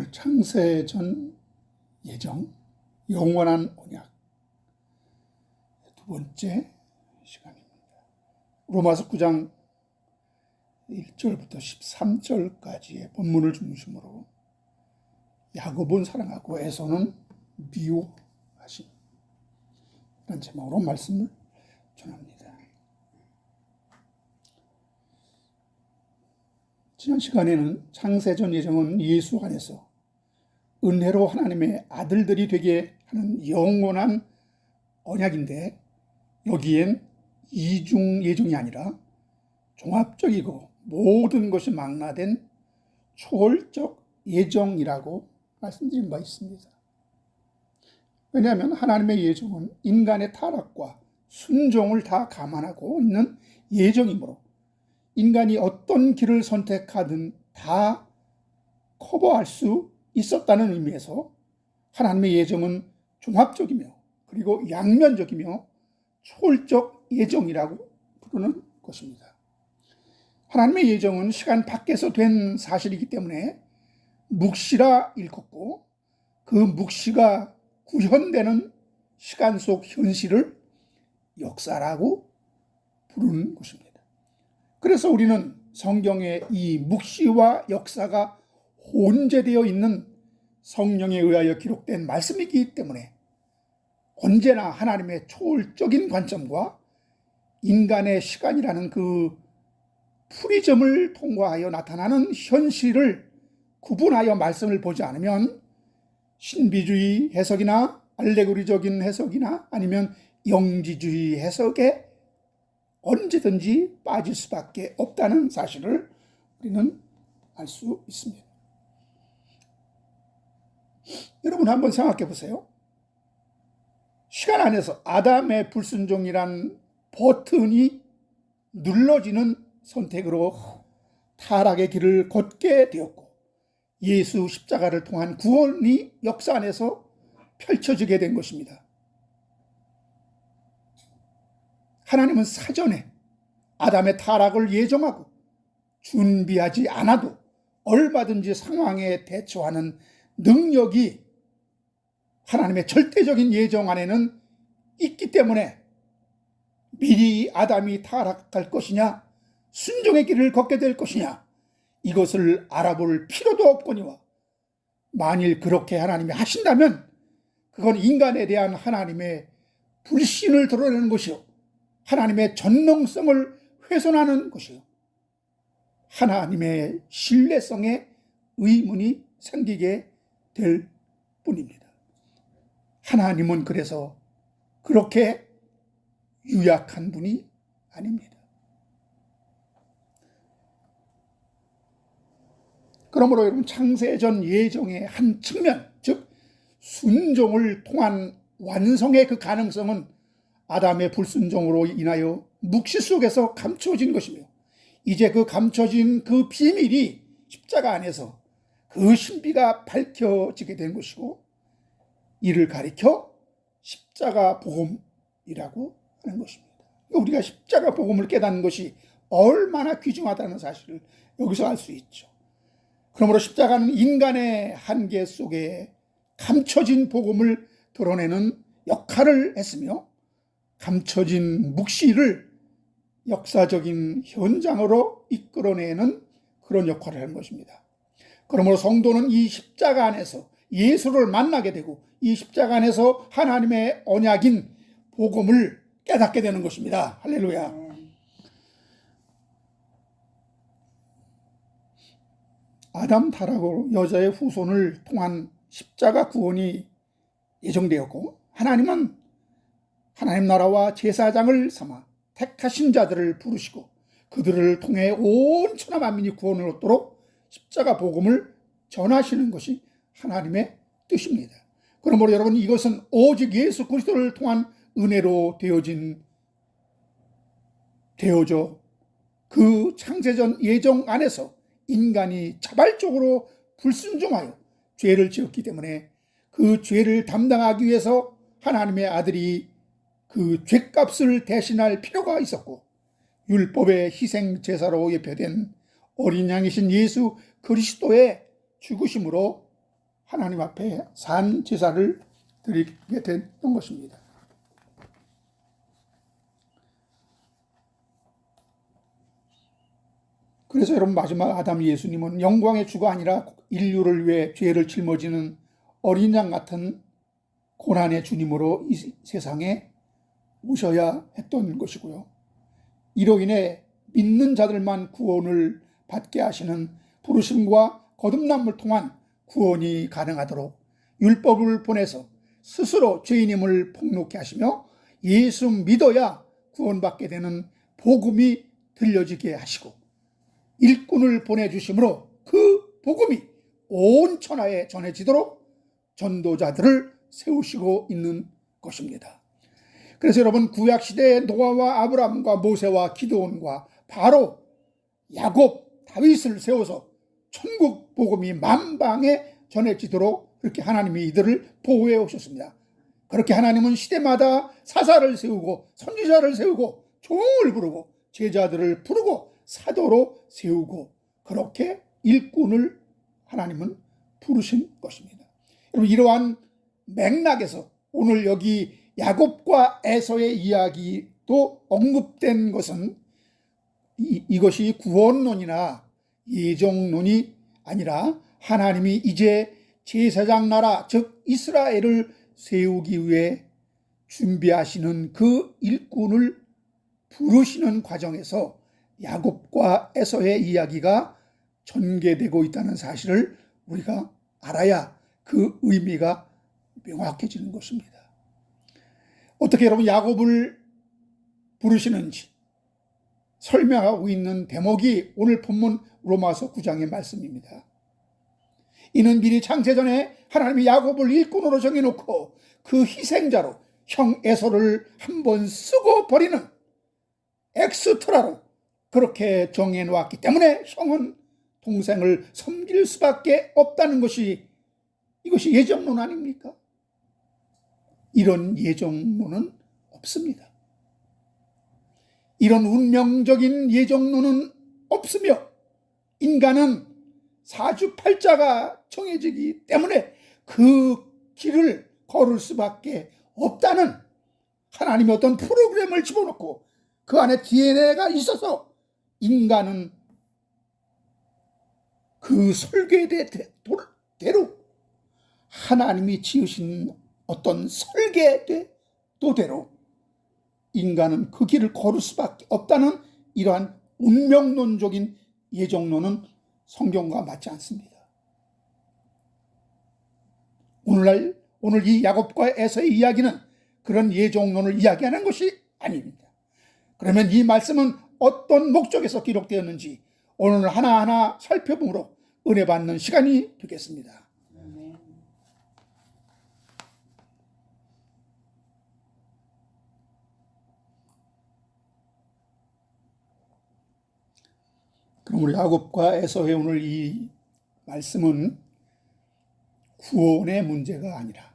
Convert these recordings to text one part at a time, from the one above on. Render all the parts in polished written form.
오늘 창세전 예정, 영원한 언약 두 번째 시간입니다. 로마서 9장 1절부터 13절까지의 본문을 중심으로 야곱은 사랑하고 에서는 미워하신 이런 제목으로 말씀을 전합니다. 지난 시간에는 창세전 예정은 예수 안에서 은혜로 하나님의 아들들이 되게 하는 영원한 언약인데, 여기엔 이중 예정이 아니라 종합적이고 모든 것이 망라된 초월적 예정이라고 말씀드린 바 있습니다. 왜냐하면 하나님의 예정은 인간의 타락과 순종을 다 감안하고 있는 예정이므로 인간이 어떤 길을 선택하든 다 커버할 수 있었다는 의미에서 하나님의 예정은 종합적이며 그리고 양면적이며 초월적 예정이라고 부르는 것입니다. 하나님의 예정은 시간 밖에서 된 사실이기 때문에 묵시라 일컫고, 그 묵시가 구현되는 시간 속 현실을 역사라고 부르는 것입니다. 그래서 우리는 성경에 이 묵시와 역사가 혼재되어 있는 성령에 의하여 기록된 말씀이기 때문에 언제나 하나님의 초월적인 관점과 인간의 시간이라는 그 프리즘을 통과하여 나타나는 현실을 구분하여 말씀을 보지 않으면 신비주의 해석이나 알레고리적인 해석이나 아니면 영지주의 해석에 언제든지 빠질 수밖에 없다는 사실을 우리는 알 수 있습니다. 여러분 한번 생각해 보세요. 시간 안에서 아담의 불순종이란 버튼이 눌러지는 선택으로 타락의 길을 걷게 되었고, 예수 십자가를 통한 구원이 역사 안에서 펼쳐지게 된 것입니다. 하나님은 사전에 아담의 타락을 예정하고 준비하지 않아도 얼마든지 상황에 대처하는 능력이 하나님의 절대적인 예정 안에는 있기 때문에 미리 아담이 타락할 것이냐, 순종의 길을 걷게 될 것이냐, 이것을 알아볼 필요도 없거니와, 만일 그렇게 하나님이 하신다면 그건 인간에 대한 하나님의 불신을 드러내는 것이요, 하나님의 전능성을 훼손하는 것이요, 하나님의 신뢰성에 의문이 생기게 될 뿐입니다. 하나님은 그래서 그렇게 유약한 분이 아닙니다. 그러므로 여러분, 창세전 예정의 한 측면, 즉 순종을 통한 완성의 그 가능성은 아담의 불순종으로 인하여 묵시 속에서 감춰진 것이며, 이제 그 감춰진 그 비밀이 십자가 안에서 그 신비가 밝혀지게 된 것이고, 이를 가리켜 십자가 복음이라고 하는 것입니다. 우리가 십자가 복음을 깨닫는 것이 얼마나 귀중하다는 사실을 여기서 알 수 있죠. 그러므로 십자가는 인간의 한계 속에 감춰진 복음을 드러내는 역할을 했으며, 감춰진 묵시를 역사적인 현장으로 이끌어내는 그런 역할을 하는 것입니다. 그러므로 성도는 이 십자가 안에서 예수를 만나게 되고, 이 십자가 안에서 하나님의 언약인 복음을 깨닫게 되는 것입니다. 할렐루야. 아담 타락으로 여자의 후손을 통한 십자가 구원이 예정되었고, 하나님은 하나님 나라와 제사장을 삼아 택하신 자들을 부르시고 그들을 통해 온 천하 만민이 구원을 얻도록 십자가 복음을 전하시는 것이 하나님의 뜻입니다. 그러므로 여러분, 이것은 오직 예수 그리스도를 통한 은혜로 되어져 그 창세전 예정 안에서 인간이 자발적으로 불순종하여 죄를 지었기 때문에 그 죄를 담당하기 위해서 하나님의 아들이 그 죄값을 대신할 필요가 있었고, 율법의 희생 제사로 예표된 어린 양이신 예수 그리스도의 죽으심으로 하나님 앞에 산 제사를 드리게 됐던 것입니다. 그래서 여러분, 마지막 아담 예수님은 영광의 주가 아니라 인류를 위해 죄를 짊어지는 어린 양 같은 고난의 주님으로 이 세상에 오셔야 했던 것이고요. 이로 인해 믿는 자들만 구원을 받게 하시는 부르심과 거듭남을 통한 구원이 가능하도록 율법을 보내서 스스로 죄인임을 폭로케 하시며 예수 믿어야 구원받게 되는 복음이 들려지게 하시고 일꾼을 보내주심으로 그 복음이 온 천하에 전해지도록 전도자들을 세우시고 있는 것입니다. 그래서 여러분, 구약시대의 노아와 아브라함과 모세와 기드온과 바로 야곱, 다윗을 세워서 천국 복음이 만방에 전해지도록 그렇게 하나님이 이들을 보호해 오셨습니다. 그렇게 하나님은 시대마다 사사를 세우고 선지자를 세우고 종을 부르고 제자들을 부르고 사도로 세우고 그렇게 일꾼을 하나님은 부르신 것입니다. 여러분, 이러한 맥락에서 오늘 여기 야곱과 에서의 이야기도 언급된 것은 이것이 구원론이나 예정론이 아니라 하나님이 이제 제사장 나라, 즉 이스라엘을 세우기 위해 준비하시는 그 일꾼을 부르시는 과정에서 야곱과 에서의 이야기가 전개되고 있다는 사실을 우리가 알아야 그 의미가 명확해지는 것입니다. 어떻게 여러분 야곱을 부르시는지 설명하고 있는 대목이 오늘 본문 로마서 9장의 말씀입니다. 이는 미리 창세전에 하나님이 야곱을 일꾼으로 정해놓고 그 희생자로 형 에서를 한번 쓰고 버리는 엑스트라로 그렇게 정해놓았기 때문에 형은 동생을 섬길 수밖에 없다는 것이 이것이 예정론 아닙니까? 이런 예정론은 없습니다. 이런 운명적인 예정론은 없으며 인간은 사주팔자가 정해지기 때문에 그 길을 걸을 수밖에 없다는 하나님의 어떤 프로그램을 집어넣고 그 안에 DNA가 있어서 인간은 그 설계대로 하나님이 지으신 어떤 설계도대로 인간은 그 길을 걸을 수밖에 없다는 이러한 운명론적인 예정론은 성경과 맞지 않습니다. 오늘 이 야곱과 에서의 이야기는 그런 예정론을 이야기하는 것이 아닙니다. 그러면 이 말씀은 어떤 목적에서 기록되었는지 오늘 하나하나 살펴보므로 은혜 받는 시간이 되겠습니다. 그럼 우리 야곱과 에서의 오늘 이 말씀은 구원의 문제가 아니라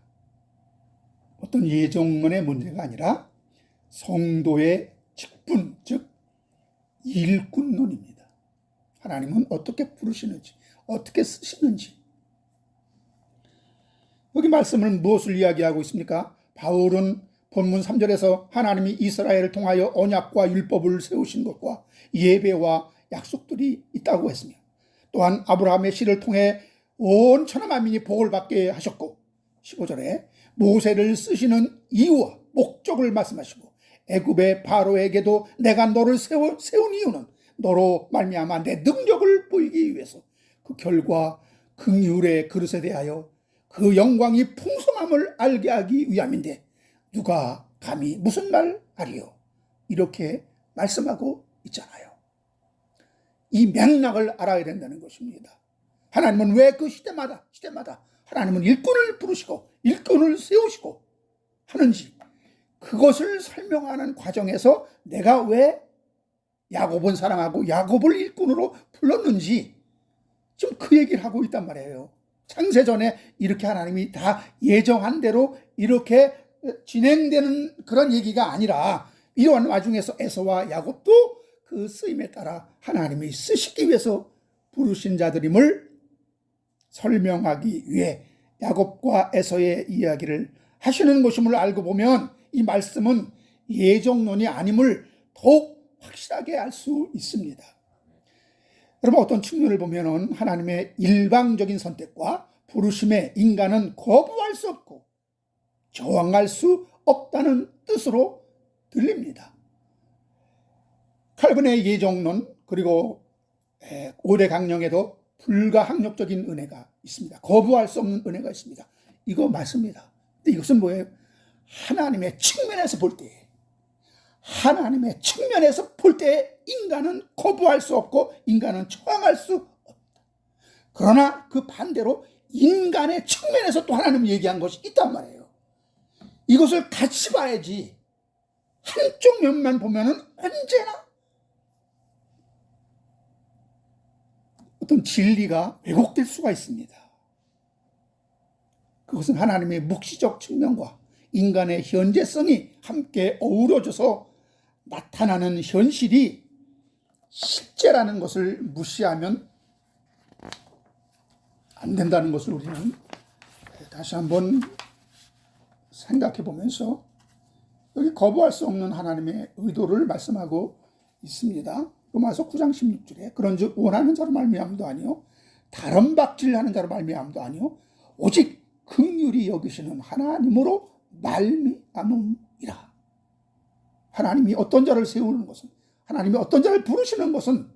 어떤 예정론의 문제가 아니라 성도의 직분, 즉 일꾼론입니다. 하나님은 어떻게 부르시는지, 어떻게 쓰시는지. 여기 말씀은 무엇을 이야기하고 있습니까? 바울은 본문 3절에서 하나님이 이스라엘을 통하여 언약과 율법을 세우신 것과 예배와 약속들이 있다고 했으며 또한 아브라함의 씨를 통해 온 천하 만민이 복을 받게 하셨고 15절에 모세를 쓰시는 이유와 목적을 말씀하시고 애굽의 바로에게도 내가 너를 세운 이유는 너로 말미암아 내 능력을 보이기 위해서 그 결과 긍휼의 그릇에 대하여 그 영광이 풍성함을 알게 하기 위함인데 누가 감히 무슨 말 하리요? 이렇게 말씀하고 있잖아요. 이 맥락을 알아야 된다는 것입니다. 하나님은 왜 그 시대마다 하나님은 일꾼을 부르시고 일꾼을 세우시고 하는지 그것을 설명하는 과정에서 내가 왜 야곱은 사랑하고 야곱을 일꾼으로 불렀는지 지금 그 얘기를 하고 있단 말이에요. 창세전에 이렇게 하나님이 다 예정한 대로 이렇게 진행되는 그런 얘기가 아니라 이러한 와중에서 에서와 야곱도 그 쓰임에 따라 하나님이 쓰시기 위해서 부르신 자들임을 설명하기 위해 야곱과 에서의 이야기를 하시는 것임을 알고 보면 이 말씀은 예정론이 아님을 더욱 확실하게 알 수 있습니다. 여러분, 어떤 측면을 보면 하나님의 일방적인 선택과 부르심에 인간은 거부할 수 없고 저항할 수 없다는 뜻으로 들립니다. 칼빈의 예정론, 그리고 고대 강령에도 불가항력적인 은혜가 있습니다. 거부할 수 없는 은혜가 있습니다. 이거 맞습니다. 근데 이것은 뭐예요? 하나님의 측면에서 볼 때, 하나님의 측면에서 볼 때 인간은 거부할 수 없고 인간은 저항할 수 없다. 그러나 그 반대로 인간의 측면에서 또 하나님이 얘기한 것이 있단 말이에요. 이것을 같이 봐야지 한쪽 면만 보면은 언제나 어떤 진리가 왜곡될 수가 있습니다. 그것은 하나님의 묵시적 측면과 인간의 현재성이 함께 어우러져서 나타나는 현실이 실제라는 것을 무시하면 안 된다는 것을 우리는 다시 한번 생각해 보면서 여기 거부할 수 없는 하나님의 의도를 말씀하고 있습니다. 로마서 9장 16절에 그런즉 원하는 자로 말미암도 아니요 다른 박질하는 자로 말미암도 아니요 오직 긍휼히 여기시는 하나님으로 말미암음이라. 하나님이 어떤 자를 세우는 것은, 하나님이 어떤 자를 부르시는 것은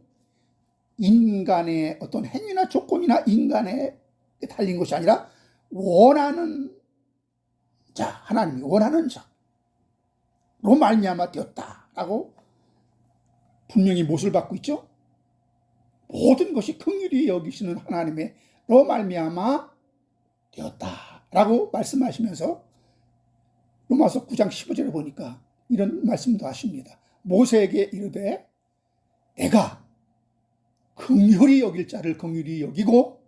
인간의 어떤 행위나 조건이나 인간에 달린 것이 아니라 원하는 자, 하나님이 원하는 자로 말미암아 되었다라고 분명히 못을 받고 있죠. 모든 것이 긍휼히 여기시는 하나님의로 말미암아 되었다라고 말씀하시면서 로마서 9장 15절에 보니까 이런 말씀도 하십니다. 모세에게 이르되 내가 긍휼히 여길 자를 긍휼히 여기고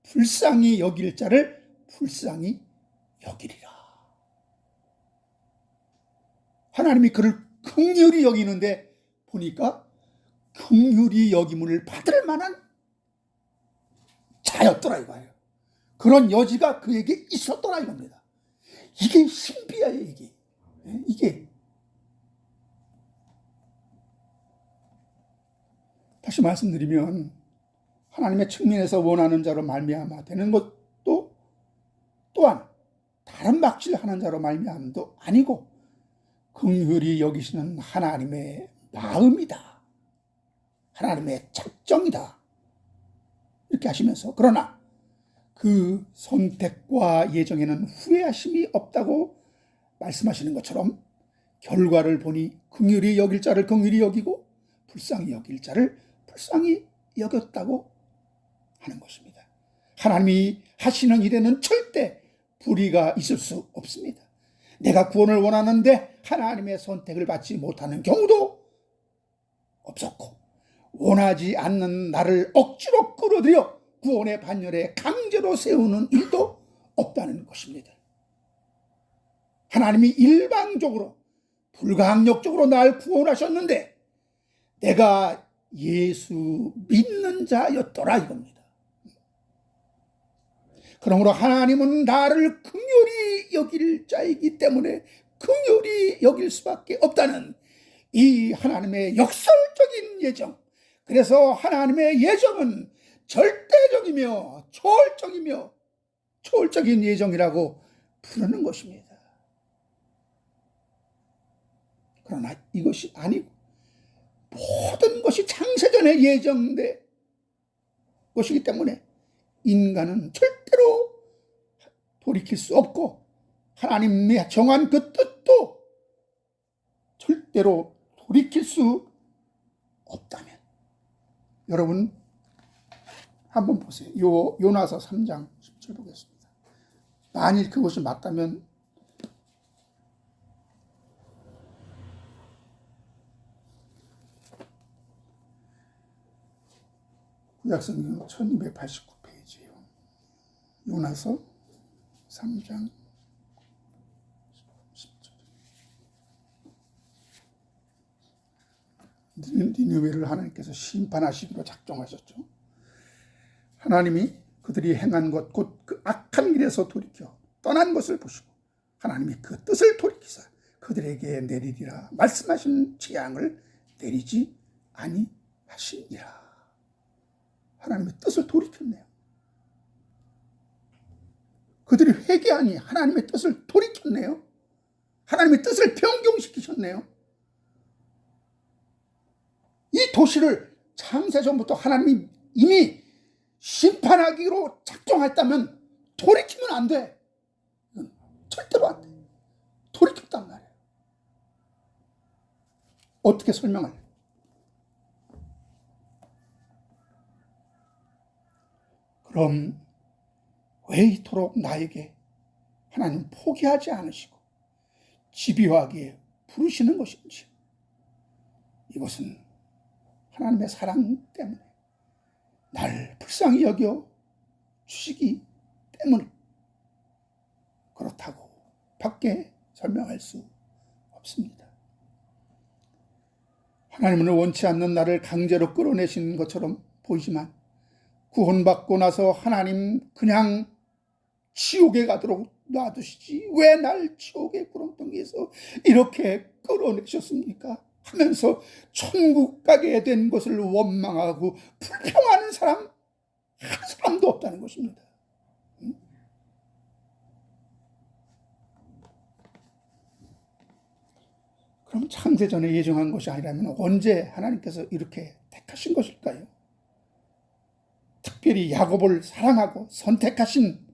불쌍히 여길 자를 불쌍히 여기리라. 하나님이 그를 긍휼히 여기는데 보니까 긍휼히 여김을 받을 만한 자였더라 이거예요. 그런 여지가 그에게 있었더라 이겁니다. 이게 신비예요. 이게 다시 말씀드리면 하나님의 측면에서 원하는 자로 말미암아 되는 것도 또한 다른 막질하는 자로 말미암도 아니고 긍휼히 여기시는 하나님의 마음이다. 하나님의 작정이다. 이렇게 하시면서 그러나 그 선택과 예정에는 후회하심이 없다고 말씀하시는 것처럼 결과를 보니 긍휼히 여길 자를 긍휼히 여기고 불쌍히 여길 자를 불쌍히 여겼다고 하는 것입니다. 하나님이 하시는 일에는 절대 불의가 있을 수 없습니다. 내가 구원을 원하는데 하나님의 선택을 받지 못하는 경우도 없었고 원하지 않는 나를 억지로 끌어들여 구원의 반열에 강제로 세우는 일도 없다는 것입니다. 하나님이 일방적으로 불가항력적으로 날 구원하셨는데 내가 예수 믿는 자였더라 이겁니다. 그러므로 하나님은 나를 긍휼히 여길 자이기 때문에 긍휼히 여길 수밖에 없다는 이 하나님의 역설적인 예정. 그래서 하나님의 예정은 절대적이며 초월적인 예정이라고 부르는 것입니다. 그러나 이것이 아니고 모든 것이 창세전에 예정된 것이기 때문에 인간은 절대로 돌이킬 수 없고 하나님의 정한 그 뜻도 절대로 돌이킬 수 없다면 여러분 한번 보세요. 요나서 3장 10절 보겠습니다. 만일 그것이 맞다면 구약성경 1289페이지예요. 요나서 3장 10절. 니느웨를 하나님께서 심판하시기로 작정하셨죠. 하나님이 그들이 행한 것 곧 그 악한 길에서 돌이켜 떠난 것을 보시고 하나님이 그 뜻을 돌이키사 그들에게 내리리라 말씀하신 재앙을 내리지 아니하시니라. 하나님의 뜻을 돌이켰네요. 그들이 회개하니 하나님의 뜻을 돌이켰네요. 하나님의 뜻을 변경시키셨네요. 이 도시를 창세전부터 하나님이 이미 심판하기로 작정했다면 돌이키면 안 돼. 이건 절대로 안 돼. 돌이켰단 말이에요. 어떻게 설명할래? 그럼 왜 이토록 나에게 하나님 포기하지 않으시고 집요하게 부르시는 것인지, 이것은 하나님의 사랑 때문에 날 불쌍히 여겨 주시기 때문에 그렇다고 밖에 설명할 수 없습니다. 하나님은 원치 않는 나를 강제로 끌어내신 것처럼 보이지만 구원받고 나서 하나님 그냥 지옥에 가도록 놔두시지 왜 날 지옥의 구렁텅이에서 이렇게 끌어내셨습니까? 하면서 천국 가게 된 것을 원망하고 불평하는 사람 한 사람도 없다는 것입니다. 그럼 창세전에 예정한 것이 아니라면 언제 하나님께서 이렇게 택하신 것일까요? 특별히 야곱을 사랑하고 선택하신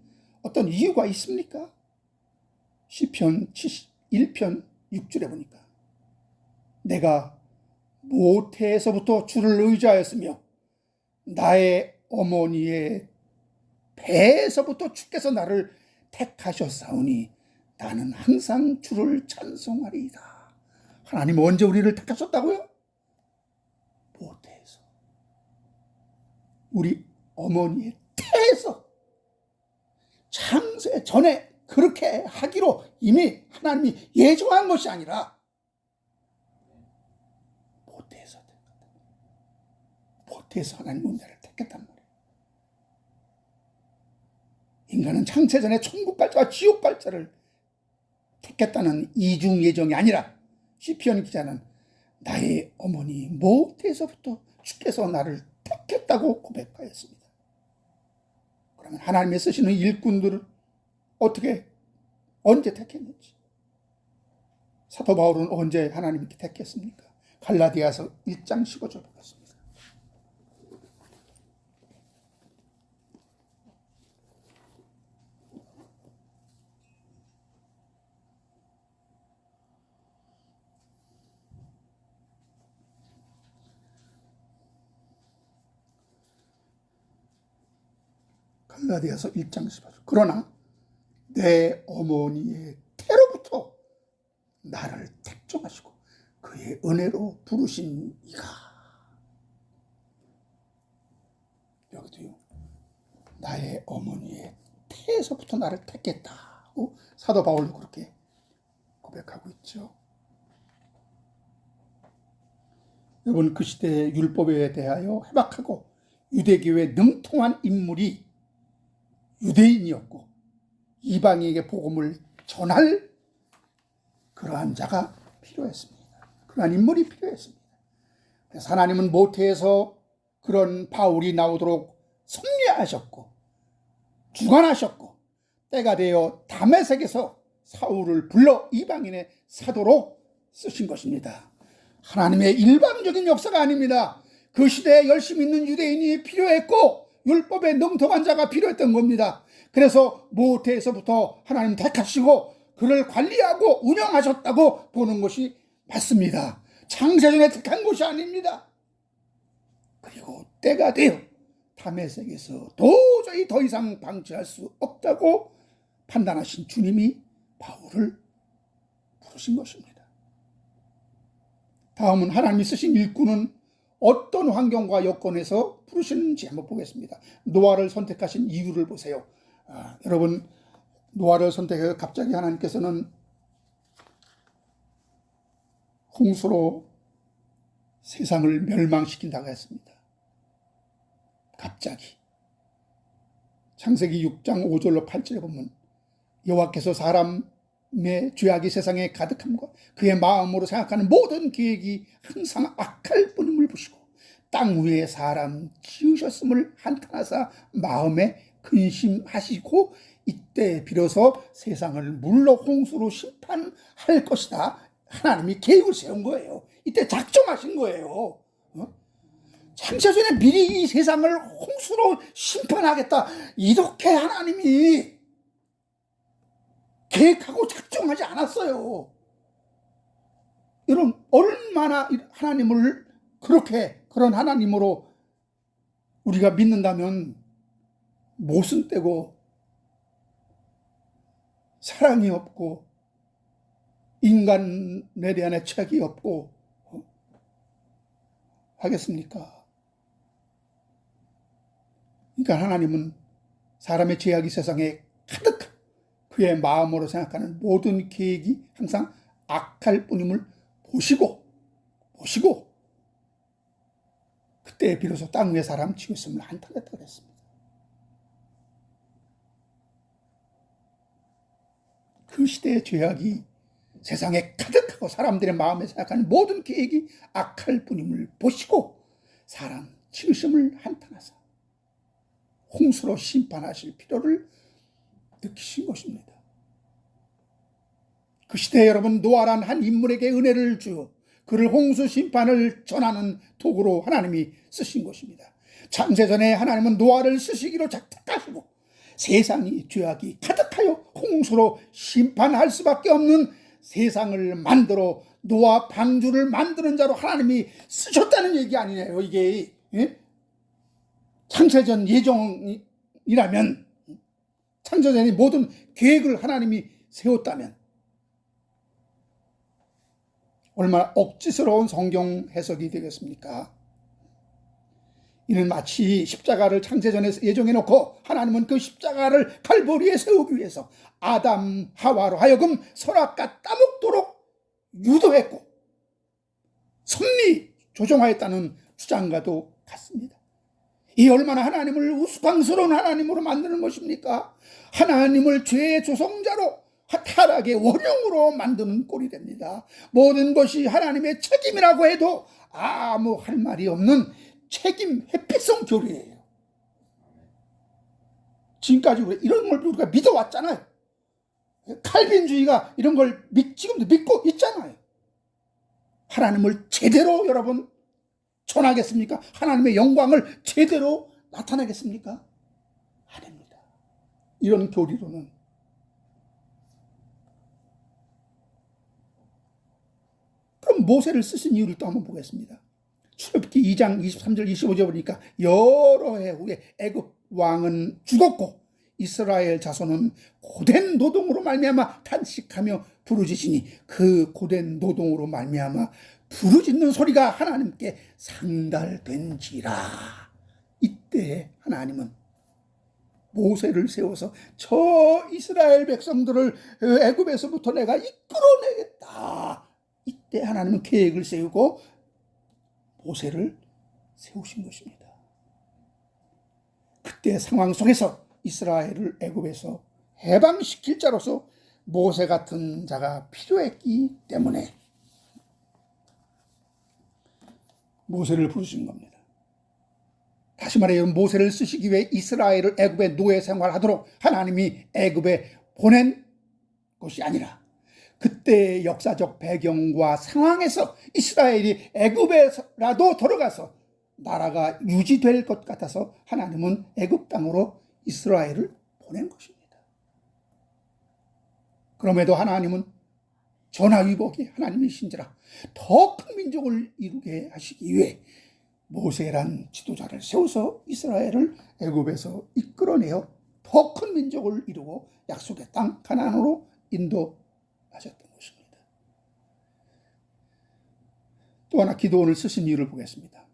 어떤 이유가 있습니까? 시편 71편 6절에 보니까 내가 모태에서부터 주를 의지하였으며 나의 어머니의 배에서부터 주께서 나를 택하셨사오니 나는 항상 주를 찬송하리이다. 하나님 언제 우리를 택하셨다고요? 모태에서, 우리 어머니의 태에서, 창세 전에 그렇게 하기로 이미 하나님이 예정한 것이 아니라 모태에서 하나님 우리를 택했단 말이에요. 인간은 창세 전에 천국 갈자와 지옥 갈자를 택했다는 이중 예정이 아니라 시편 기자는 나의 어머니 모태에서부터 주께서 나를 택했다고 고백하였습니다. 그러면 하나님의 쓰시는 일꾼들을 어떻게 언제 택했는지, 사도 바울은 언제 하나님께 택했습니까? 갈라디아서 1장 15절 보겠습니다. 갈라디아서 1장 15절. 그러나 내 어머니의 태로부터 나를 택정하시고 그의 은혜로 부르신 이가. 여기도요, 나의 어머니의 태에서부터 나를 택했다고 사도 바울도 그렇게 고백하고 있죠. 여러분, 그 시대의 율법에 대하여 해박하고 유대교에 능통한 인물이 유대인이었고 이방인에게 복음을 전할 그러한 자가 필요했습니다. 그러한 인물이 필요했습니다. 그래서 하나님은 모태에서 그런 바울이 나오도록 섭리하셨고 주관하셨고 때가 되어 다메섹에서 사울을 불러 이방인의 사도로 쓰신 것입니다. 하나님의 일방적인 역사가 아닙니다. 그 시대에 열심히 있는 유대인이 필요했고 율법에 능통한 자가 필요했던 겁니다. 그래서 모태에서부터 하나님 택하시고 그를 관리하고 운영하셨다고 보는 것이 맞습니다. 창세전에 택한 것이 아닙니다. 그리고 때가 되어 다메섹에서 도저히 더 이상 방치할 수 없다고 판단하신 주님이 바울을 부르신 것입니다. 다음은 하나님이 쓰신 일꾼은 어떤 환경과 여건에서 부르시는지 한번 보겠습니다. 노아를 선택하신 이유를 보세요. 여러분, 노아를 선택해 갑자기 하나님께서는 홍수로 세상을 멸망시킨다고 했습니다. 갑자기. 창세기 6장 5절로 8절에 보면 여호와께서 사람의 죄악이 세상에 가득함과 그의 마음으로 생각하는 모든 계획이 항상 악할 뿐임을 보시고 땅 위에 사람 지으셨음을 한탄하사 마음에 근심하시고 이때 비로소 세상을 물로 홍수로 심판할 것이다. 하나님이 계획을 세운 거예요. 이때 작정하신 거예요. 창세전에 미리 이 세상을 홍수로 심판하겠다. 이렇게 하나님이 계획하고 작정하지 않았어요. 이런 얼마나 하나님을 그런 하나님으로 우리가 믿는다면 모순되고 사랑이 없고 인간에 대한 애착이 없고 하겠습니까? 그러니까 하나님은 사람의 죄악이 세상에 가득한 그의 마음으로 생각하는 모든 계획이 항상 악할 뿐임을 보시고 그때 비로소 땅 위에 사람 지었음을 한탄했다 그랬습니다. 그 시대의 죄악이 세상에 가득하고 사람들의 마음에 생각하는 모든 계획이 악할 뿐임을 보시고 사람 지으심을 한탄하사 홍수로 심판하실 필요를 느끼신 것입니다. 그 시대에 여러분 노아란 한 인물에게 은혜를 주어 그를 홍수 심판을 전하는 도구로 하나님이 쓰신 것입니다. 창세전에 하나님은 노아를 쓰시기로 작정하시고 세상이 죄악이 가득하여 홍수로 심판할 수밖에 없는 세상을 만들어 노아 방주를 만드는 자로 하나님이 쓰셨다는 얘기 아니에요. 이게 창세전 예정이라면, 창세전의 모든 계획을 하나님이 세웠다면 얼마나 억지스러운 성경 해석이 되겠습니까? 이는 마치 십자가를 창세전에 예정해 놓고 하나님은 그 십자가를 갈보리에 세우기 위해서 아담 하와로 하여금 선악과 따먹도록 유도했고 섭리 조종하였다는 주장과도 같습니다. 이 얼마나 하나님을 우스꽝스러운 하나님으로 만드는 것입니까? 하나님을 죄의 조성자로 타락의 원흉으로 만드는 꼴이 됩니다. 모든 것이 하나님의 책임이라고 해도 아무 할 말이 없는 책임 회피성 교리예요. 지금까지 이런 걸 우리가 믿어왔잖아요. 칼빈주의가 이런 걸 지금도 믿고 있잖아요. 하나님을 제대로 여러분 전하겠습니까? 하나님의 영광을 제대로 나타내겠습니까? 아닙니다. 이런 교리로는 그럼 모세를 쓰신 이유를 또 한번 보겠습니다. 출애굽기 2장 23절 25절 보니까 여러 해 후에 애굽 왕은 죽었고 이스라엘 자손은 고된 노동으로 말미암아 탄식하며 부르짖으니 그 고된 노동으로 말미암아 부르짖는 소리가 하나님께 상달된지라. 이때 하나님은 모세를 세워서 저 이스라엘 백성들을 애굽에서부터 내가 이끌어내겠다. 이때 하나님은 계획을 세우고 모세를 세우신 것입니다. 그때 상황 속에서 이스라엘을 애굽에서 해방시킬 자로서 모세 같은 자가 필요했기 때문에 모세를 부르신 겁니다. 다시 말해 모세를 쓰시기 위해 이스라엘을 애굽의 노예 생활하도록 하나님이 애굽에 보낸 것이 아니라 그때의 역사적 배경과 상황에서 이스라엘이 애굽에라도 들어가서 나라가 유지될 것 같아서 하나님은 애굽 땅으로 이스라엘을 보낸 것입니다. 그럼에도 하나님은 전화위복이 하나님이신지라 더 큰 민족을 이루게 하시기 위해 모세란 지도자를 세워서 이스라엘을 애굽에서 이끌어내어 더 큰 민족을 이루고 약속의 땅 가나안으로 인도하셨던 것입니다. 또 하나 기도원을 쓰신 이유를 보겠습니다.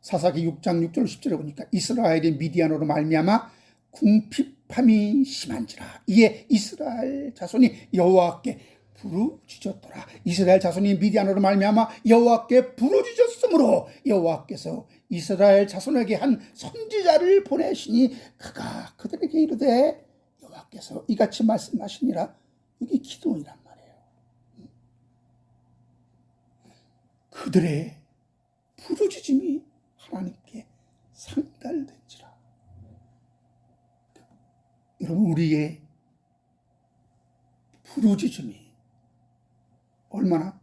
사사기 6장 6절 10절에 보니까 이스라엘이 미디안으로 말미암아 궁핍함이 심한지라 이에 이스라엘 자손이 여호와께 부르짖었더라. 이스라엘 자손이 미디안으로 말미암아 여호와께 부르짖었으므로 여호와께서 이스라엘 자손에게 한 선지자를 보내시니 그가 그들에게 이르되 여호와께서 이같이 말씀하시니라. 여기 기도이란 말이에요. 그들의 부르짖음이 하나님께 상달된지라. 여러분, 우리의 부르짖음이 얼마나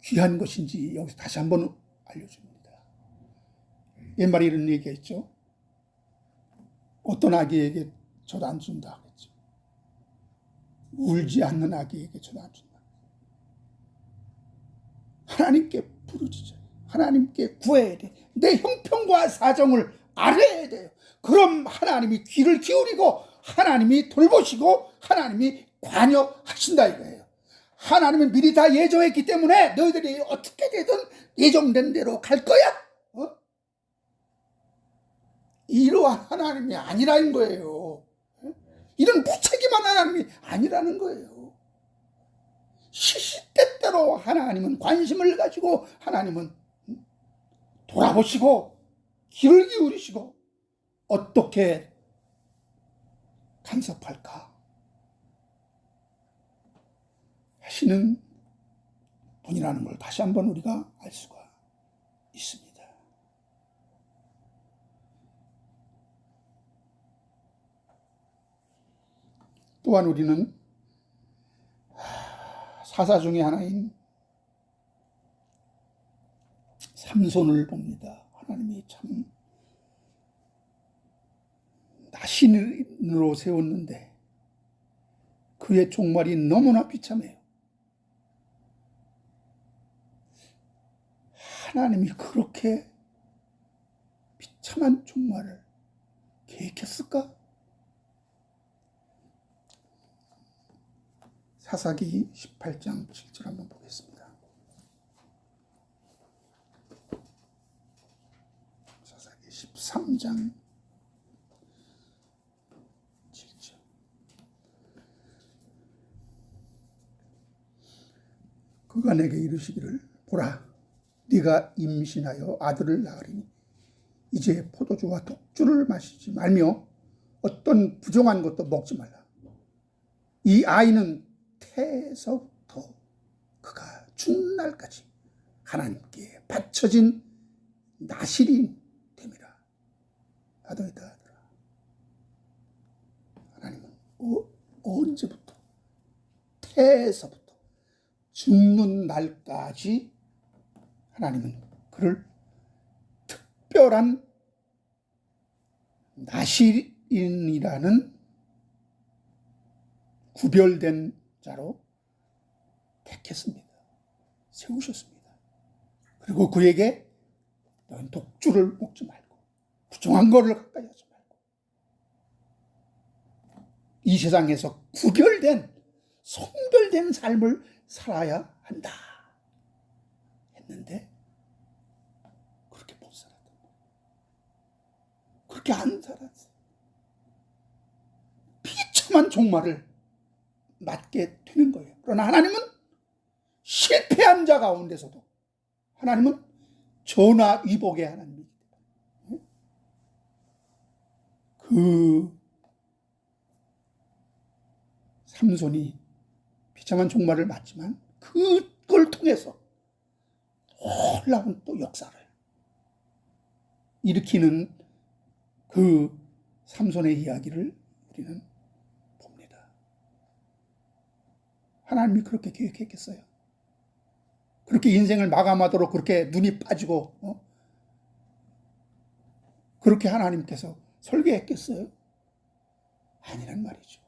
귀한 것인지 여기서 다시 한번 알려줍니다. 옛말에 이런 얘기했죠. 어떤 아기에게 젖 안 준다 그랬죠. 울지 않는 아기에게 젖 안 준다. 하나님께 부르짖어요. 하나님께 구해야 돼. 내 형편과 사정을 알아야 돼요. 그럼 하나님이 귀를 기울이고 하나님이 돌보시고 하나님이 관여하신다 이거예요. 하나님은 미리 다 예정했기 때문에 너희들이 어떻게 되든 예정된 대로 갈 거야. 이러한 하나님이 아니라는 거예요. 이런 무책임한 하나님이 아니라는 거예요. 시시때때로 하나님은 관심을 가지고 하나님은 돌아보시고 귀를 기울이시고 어떻게 간섭할까 하시는 분이라는 걸 다시 한번 우리가 알 수가 있습니다. 또한 우리는 사사 중에 하나인 삼손을 봅니다. 하나님이 참 나신으로 세웠는데 그의 종말이 너무나 비참해요. 하나님이 그렇게 비참한 종말을 계획했을까? 사사기 18장 7절 한번 보겠습니다. 사사기 13장 7절. 그가 내게 이르시기를 보라, 네가 임신하여 아들을 낳으리니 이제 포도주와 독주를 마시지 말며 어떤 부정한 것도 먹지 말라. 이 아이는 태에서부터 그가 죽는 날까지 하나님께 바쳐진 나실이 됨이라 하더이다 하더라. 하나님은 언제부터 태에서부터 죽는 날까지 하나님은 그를 특별한 나실인이라는 구별된 자로 택했습니다. 세우셨습니다. 그리고 그에게 너는 독주를 먹지 말고 부정한 거를 가까이 하지 말고 이 세상에서 구별된 성별된 삶을 살아야 한다 했는데 그렇게 못 살았다. 그렇게 안 살았어. 비참한 종말을 맞게 되는 거예요. 그러나 하나님은 실패한 자 가운데서도 하나님은 전화위복의 하나님이기 때문에 그 삼손이 비참한 종말을 맞지만 그걸 통해서 놀라운 또 역사를 일으키는 그 삼손의 이야기를 우리는 하나님이 그렇게 계획했겠어요? 그렇게 인생을 마감하도록 그렇게 눈이 빠지고 그렇게 하나님께서 설계했겠어요? 아니란 말이죠.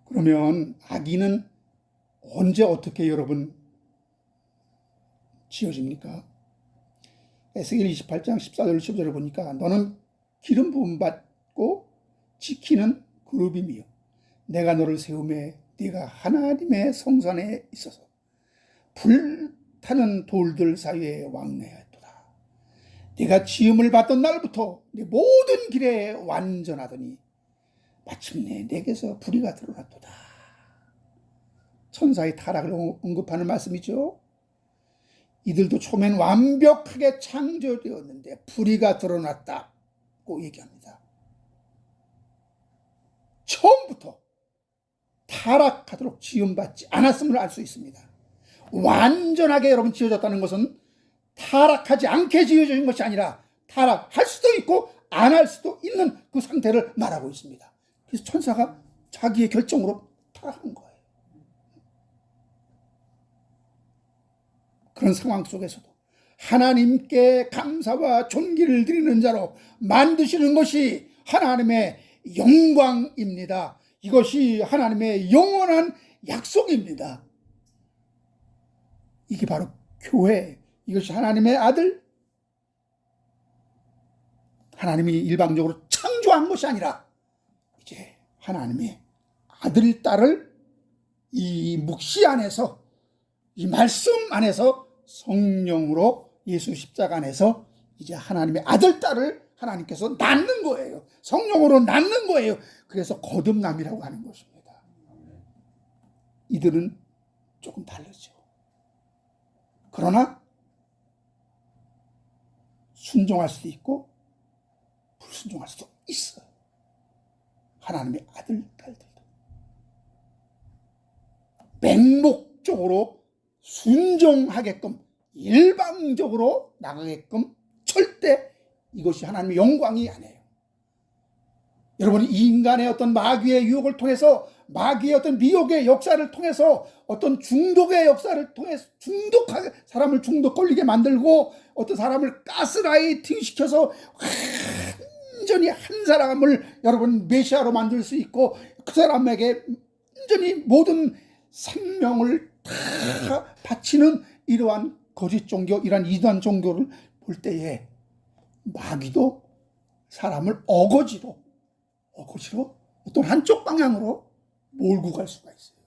그러면 아기는 언제 어떻게 여러분 지어집니까? 에스겔 28장 14절 15절을 보니까 너는 기름 부음 받고 지키는 그룹이며 내가 너를 세우매 네가 하나님의 성산에 있어서 불타는 돌들 사이에 왕래하였도다. 네가 지음을 받던 날부터 네 모든 길에 완전하더니 마침내 내게서 불의가 드러났도다. 천사의 타락을 언급하는 말씀이죠. 이들도 처음엔 완벽하게 창조되었는데 불의가 드러났다고 얘기합니다. 처음부터 타락하도록 지음받지 않았음을 알 수 있습니다. 완전하게 여러분 지어졌다는 것은 타락하지 않게 지어진 것이 아니라 타락할 수도 있고 안 할 수도 있는 그 상태를 말하고 있습니다. 그래서 천사가 자기의 결정으로 타락한 거예요. 그런 상황 속에서도 하나님께 감사와 존귀를 드리는 자로 만드시는 것이 하나님의 영광입니다. 이것이 하나님의 영원한 약속입니다. 이게 바로 교회, 이것이 하나님의 아들, 하나님이 일방적으로 창조한 것이 아니라 이제 하나님의 아들, 딸을 이 묵시 안에서, 이 말씀 안에서 성령으로 예수 십자가 안에서 이제 하나님의 아들, 딸을 하나님께서 낳는 거예요. 성령으로 낳는 거예요. 그래서 거듭남이라고 하는 것입니다. 이들은 조금 다르죠. 그러나 순종할 수도 있고 불순종할 수도 있어요. 하나님의 아들, 딸들도 맹목적으로 순종하게끔 일방적으로 나가게끔 절대 이것이 하나님의 영광이 아니에요. 여러분, 이 인간의 어떤 마귀의 유혹을 통해서, 마귀의 어떤 미혹의 역사를 통해서, 어떤 중독의 역사를 통해서 사람을 중독 걸리게 만들고 어떤 사람을 가스라이팅 시켜서 완전히 한 사람을 여러분 메시아로 만들 수 있고 그 사람에게 완전히 모든 생명을 다 바치는 이러한 거짓 종교, 이러한 이단 종교를 볼 때에 마귀도 사람을 어거지로 어떤 한쪽 방향으로 몰고 갈 수가 있어요.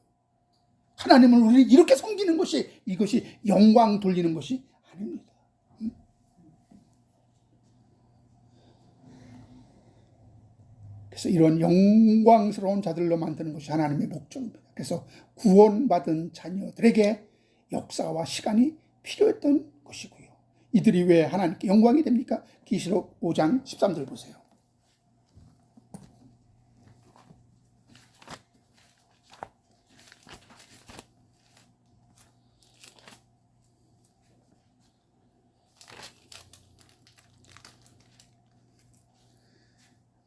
하나님을 우리 이렇게 섬기는 것이, 이것이 영광 돌리는 것이 아닙니다. 그래서 이런 영광스러운 자들로 만드는 것이 하나님의 목적입니다. 그래서 구원받은 자녀들에게 역사와 시간이 필요했던 것이고요. 이들이 왜 하나님께 영광이 됩니까? 계시록 5장 13절 보세요.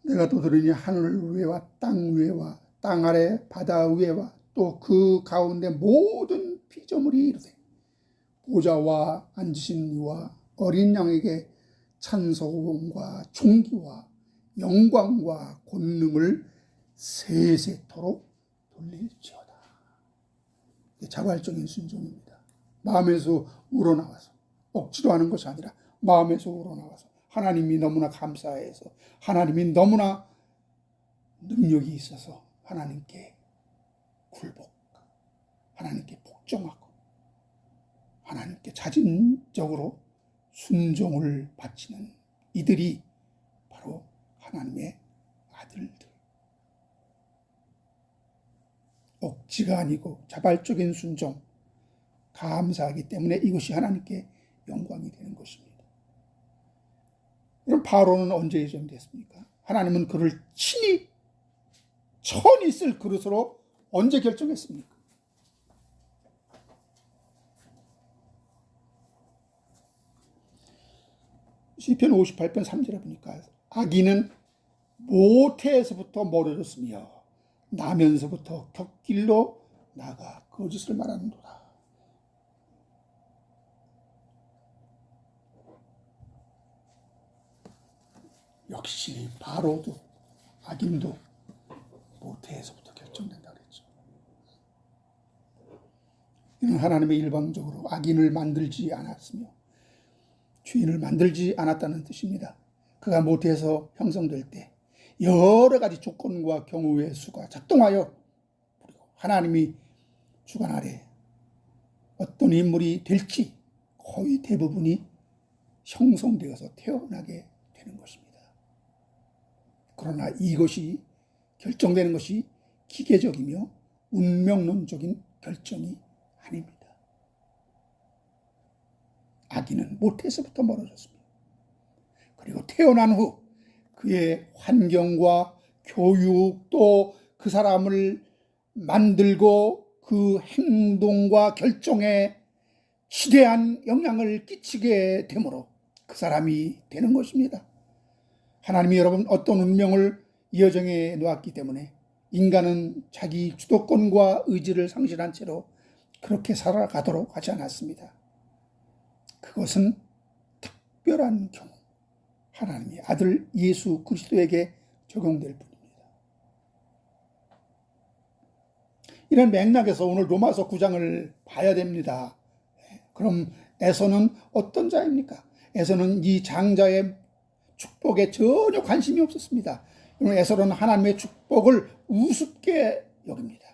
내가 또 들으니 하늘 위에와 땅 위에와 땅 아래 바다 위에와 또 그 가운데 모든 피조물이 이르되 보좌와 앉으신 이와 어린 양에게 찬송과 존귀와 영광과 권능을 세세토록 돌릴지어다. 자발적인 순종입니다. 마음에서 우러나와서, 억지로 하는 것이 아니라 마음에서 우러나와서 하나님이 너무나 감사해서, 하나님이 너무나 능력이 있어서 하나님께 굴복, 하나님께 복종하고 하나님께 자진적으로 순종을 바치는 이들이 바로 하나님의 아들들. 억지가 아니고 자발적인 순종, 감사하기 때문에 이것이 하나님께 영광이 되는 것입니다. 그럼 바로는 언제 예정됐습니까? 하나님은 그를 친히 천히 쓸 그릇으로 언제 결정했습니까? 시편 58편 3절에 보니까 악인은 모태에서부터 멀어졌으며 나면서부터 곁길로 나가 거짓을 말하는도다. 역시 바로도 악인도 모태에서부터 결정된다 그랬죠. 이는 하나님의 일방적으로 악인을 만들지 않았으며 주인을 만들지 않았다는 뜻입니다. 그가 모태에서 형성될 때 여러 가지 조건과 경우의 수가 작동하여 하나님이 주관하래 어떤 인물이 될지 거의 대부분이 형성되어서 태어나게 되는 것입니다. 그러나 이것이 결정되는 것이 기계적이며 운명론적인 결정이 아닙니다. 아기는 모태에서부터 멀어졌습니다. 그리고 태어난 후 그의 환경과 교육, 또 그 사람을 만들고 그 행동과 결정에 지대한 영향을 끼치게 되므로 그 사람이 되는 것입니다. 하나님이 여러분 어떤 운명을 여정해 놓았기 때문에 인간은 자기 주도권과 의지를 상실한 채로 그렇게 살아가도록 하지 않았습니다. 그것은 특별한 경우 하나님의 아들 예수 그리스도에게 적용될 뿐입니다. 이런 맥락에서 오늘 로마서 9장을 봐야 됩니다. 그럼 에서는 어떤 자입니까? 에서는 이 장자의 축복에 전혀 관심이 없었습니다. 에서는 하나님의 축복을 우습게 여깁니다.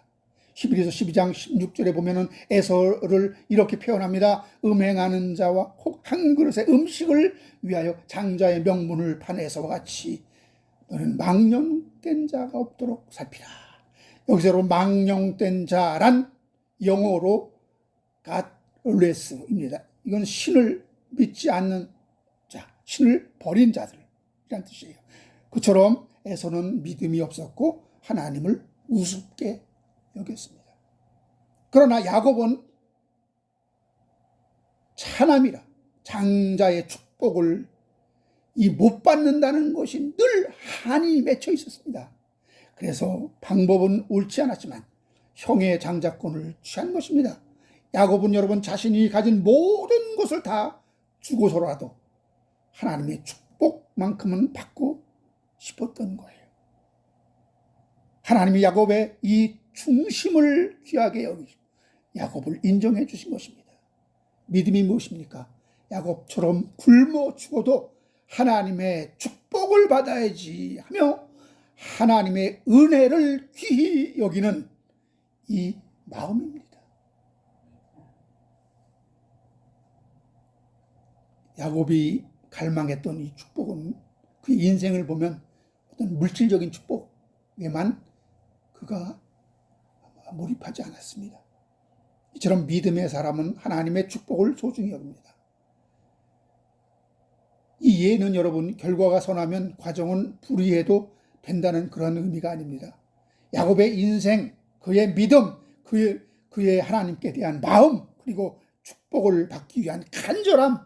히브리서 12장 16절에 보면은 에서를 이렇게 표현합니다. 음행하는 자와 혹 한 그릇의 음식을 위하여 장자의 명분을 판 에서와 같이 너는 망령된 자가 없도록 살피라. 여기서 망령된 자란 영어로 godless입니다. 이건 신을 믿지 않는 자, 신을 버린 자들이란 뜻이에요. 그처럼 에서는 믿음이 없었고 하나님을 우습게 여겼습니다. 그러나 야곱은 차남이라 장자의 축복을 못 받는다는 것이 늘 한이 맺혀 있었습니다. 그래서 방법은 옳지 않았지만 형의 장자권을 취한 것입니다. 야곱은 여러분 자신이 가진 모든 것을 다 주고서라도 하나님의 축복만큼은 받고 싶었던 거예요. 하나님이 야곱의 이 중심을 귀하게 여기시고 야곱을 인정해 주신 것입니다. 믿음이 무엇입니까? 야곱처럼 굶어 죽어도 하나님의 축복을 받아야지 하며 하나님의 은혜를 귀히 여기는 이 마음입니다. 야곱이 갈망했던 이 축복은 그 인생을 보면 어떤 물질적인 축복에만 그가 몰입하지 않았습니다. 이처럼 믿음의 사람은 하나님의 축복을 소중히 여깁니다. 이 예는 여러분 결과가 선하면 과정은 불이해도 된다는 그런 의미가 아닙니다. 야곱의 인생, 그의 믿음, 그의 하나님께 대한 마음, 그리고 축복을 받기 위한 간절함,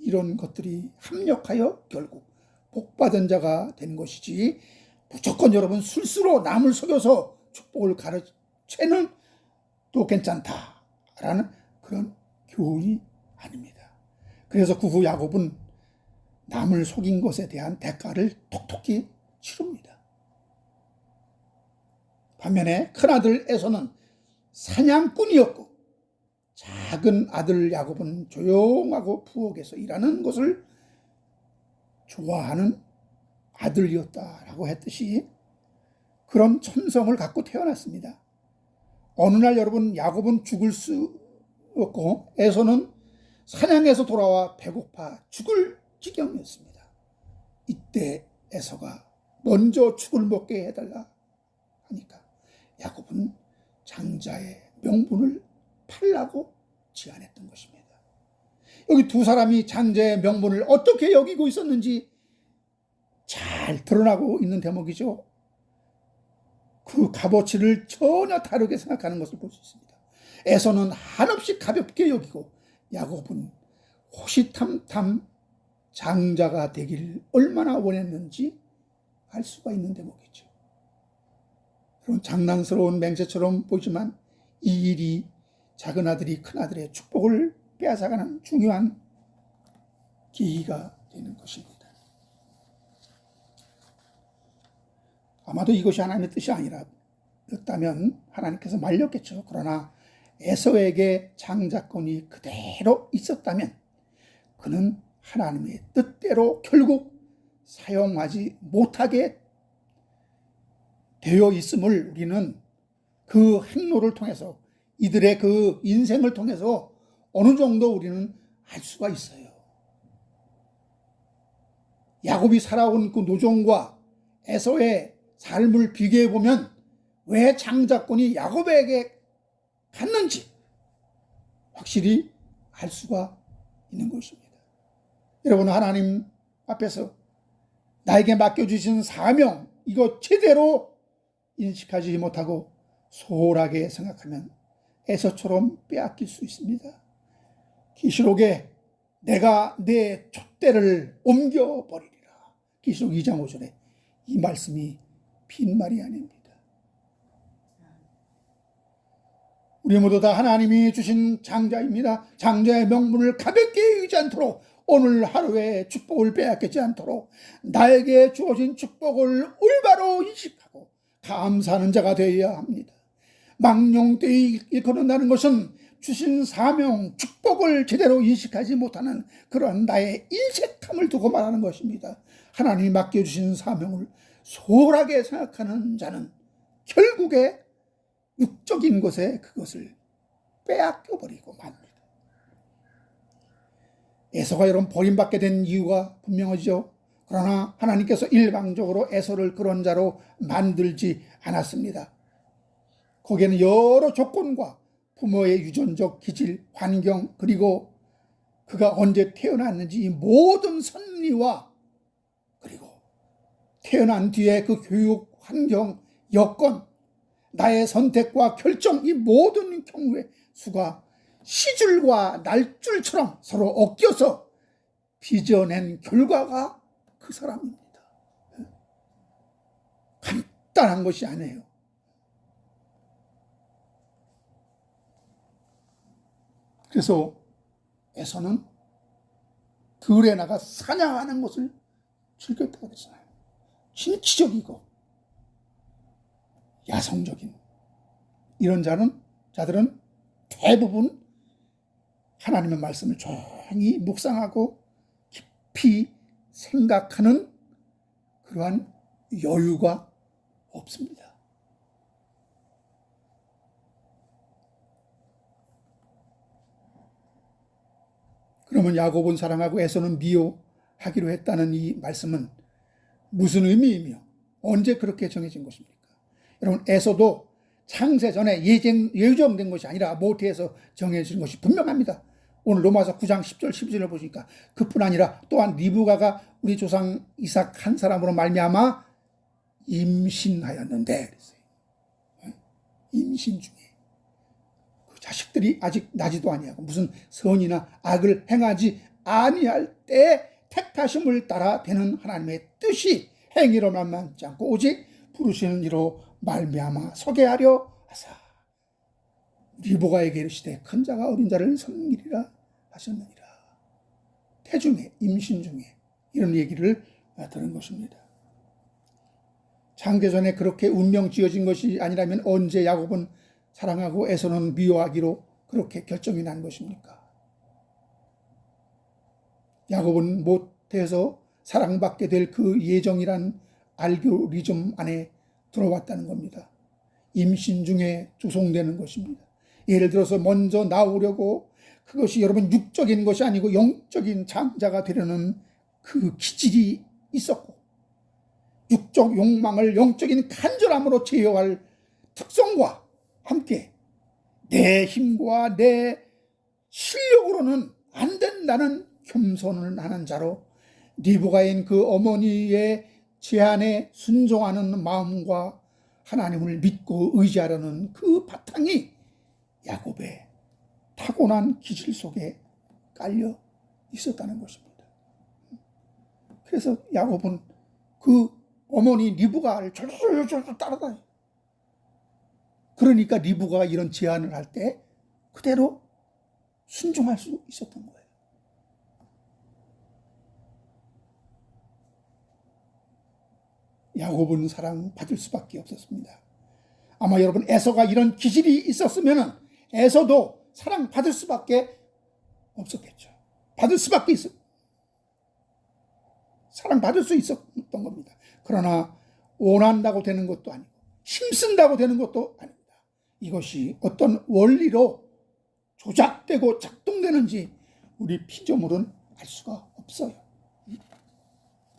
이런 것들이 합력하여 결국 복받은 자가 된 것이지 무조건 여러분 술수로 남을 속여서 축복을 가르치는 또 괜찮다라는 그런 교훈이 아닙니다. 그래서 그 후 야곱은 남을 속인 것에 대한 대가를 톡톡히 치릅니다. 반면에 큰아들 에서는 사냥꾼이었고 작은 아들 야곱은 조용하고 부엌에서 일하는 것을 좋아하는 아들이었다라고 했듯이 그런 천성을 갖고 태어났습니다. 어느 날 여러분 야곱은 죽을 수 없고 에서는 사냥에서 돌아와 배고파 죽을 지경이었습니다. 이때 에서가 먼저 죽을 먹게 해달라 하니까 야곱은 장자의 명분을 팔라고 제안했던 것입니다. 여기 두 사람이 장자의 명분을 어떻게 여기고 있었는지 잘 드러나고 있는 대목이죠. 그 값어치를 전혀 다르게 생각하는 것을 볼 수 있습니다. 에서는 한없이 가볍게 여기고 야곱은 호시탐탐 장자가 되길 얼마나 원했는지 알 수가 있는 대목이죠. 그런 장난스러운 맹세처럼 보이지만 이 일이 작은 아들이 큰 아들의 축복을 빼앗아가는 중요한 계기가 되는 것입니다. 아마도 이것이 하나님의 뜻이 아니라였다면 하나님께서 말렸겠죠. 그러나 에서에게 장자권이 그대로 있었다면 그는 하나님의 뜻대로 결국 사용하지 못하게 되어 있음을 우리는 그 행로를 통해서 이들의 그 인생을 통해서 어느 정도 우리는 알 수가 있어요. 야곱이 살아온 그 노정과 에서의 삶을 비교해 보면 왜 장자권이 야곱에게 갔는지 확실히 알 수가 있는 것입니다. 여러분, 하나님 앞에서 나에게 맡겨주신 사명, 이거 제대로 인식하지 못하고 소홀하게 생각하면 에서처럼 빼앗길 수 있습니다. 계시록에 내가 내 촛대를 옮겨버리리라. 계시록 2장 5절에 이 말씀이 빈말이 아닙니다. 우리 모두 다 하나님이 주신 장자입니다. 장자의 명분을 가볍게 여기지 않도록, 오늘 하루의 축복을 빼앗기지 않도록 나에게 주어진 축복을 올바로 인식하고 감사하는 자가 되어야 합니다. 망령되이 일컫는다는 것은 주신 사명, 축복을 제대로 인식하지 못하는 그런 나의 인색함을 두고 말하는 것입니다. 하나님이 맡겨주신 사명을 소홀하게 생각하는 자는 결국에 육적인 것에 그것을 빼앗겨버리고 맙니다. 에서가 여러분 버림받게 된 이유가 분명하죠. 그러나 하나님께서 일방적으로 에서를 그런 자로 만들지 않았습니다. 거기에는 여러 조건과 부모의 유전적 기질, 환경, 그리고 그가 언제 태어났는지 이 모든 선리와 그리고 태어난 뒤에 그 교육, 환경, 여건, 나의 선택과 결정, 이 모든 경우의 수가 시줄과 날줄처럼 서로 엮여서 빚어낸 결과가 그 사람입니다. 간단한 것이 아니에요. 그래서 에서는 들에 나가 사냥하는 것을 즐겼다고 그랬어요. 진취적이고 야성적인 이런 자들은 대부분 하나님의 말씀을 조용히 묵상하고 깊이 생각하는 그러한 여유가 없습니다. 그러면 야곱은 사랑하고 에서는 미워하기로 했다는 이 말씀은 무슨 의미이며 언제 그렇게 정해진 것입니까? 여러분, 에서도 창세 전에 예정된 것이 아니라 모태에서 정해진 것이 분명합니다. 오늘 로마서 9장 10절 11절을 보시니까 그뿐 아니라 또한 리브가가 우리 조상 이삭 한 사람으로 말미암아 임신하였는데 그랬어요. 임신 중에 그 자식들이 아직 나지도 아니하고 무슨 선이나 악을 행하지 아니할 때 택하심을 따라 되는 하나님의 뜻이 행위로 만만치 않고 오직 부르시는 이로 말미암아 서게 하려 하사 리브가에게 이르시되 큰 자가 어린 자를 섬기리라 하셨느니라. 태중에 임신 중에 이런 얘기를 들은 것입니다. 창세전에 그렇게 운명 지어진 것이 아니라면 언제 야곱은 사랑하고 에서는 미워하기로 그렇게 결정이 난 것입니까? 야곱은 모태에서 사랑받게 될 그 예정이란 알고리즘 안에 들어왔다는 겁니다. 임신 중에 조성되는 것입니다. 예를 들어서 먼저 나오려고 그것이 여러분 육적인 것이 아니고 영적인 장자가 되려는 그 기질이 있었고 육적 욕망을 영적인 간절함으로 제어할 특성과 함께 내 힘과 내 실력으로는 안 된다는 겸손을 하는 자로 리브가인 그 어머니의 제안에 순종하는 마음과 하나님을 믿고 의지하려는 그 바탕이 야곱의 타고난 기질 속에 깔려 있었다는 것입니다. 그래서 야곱은 그 어머니 리브가를 졸졸졸 따라다녀요. 그러니까 리브가가 이런 제안을 할 때 그대로 순종할 수 있었던 거예요. 야곱은 사랑받을 수밖에 없었습니다. 아마 여러분 에서가 이런 기질이 있었으면 에서도 사랑받을 수밖에 없었겠죠. 받을 수밖에 사랑받을 수 있었던 겁니다. 그러나 원한다고 되는 것도 아니고 힘쓴다고 되는 것도 아닙니다. 이것이 어떤 원리로 조작되고 작동되는지 우리 피조물은 알 수가 없어요.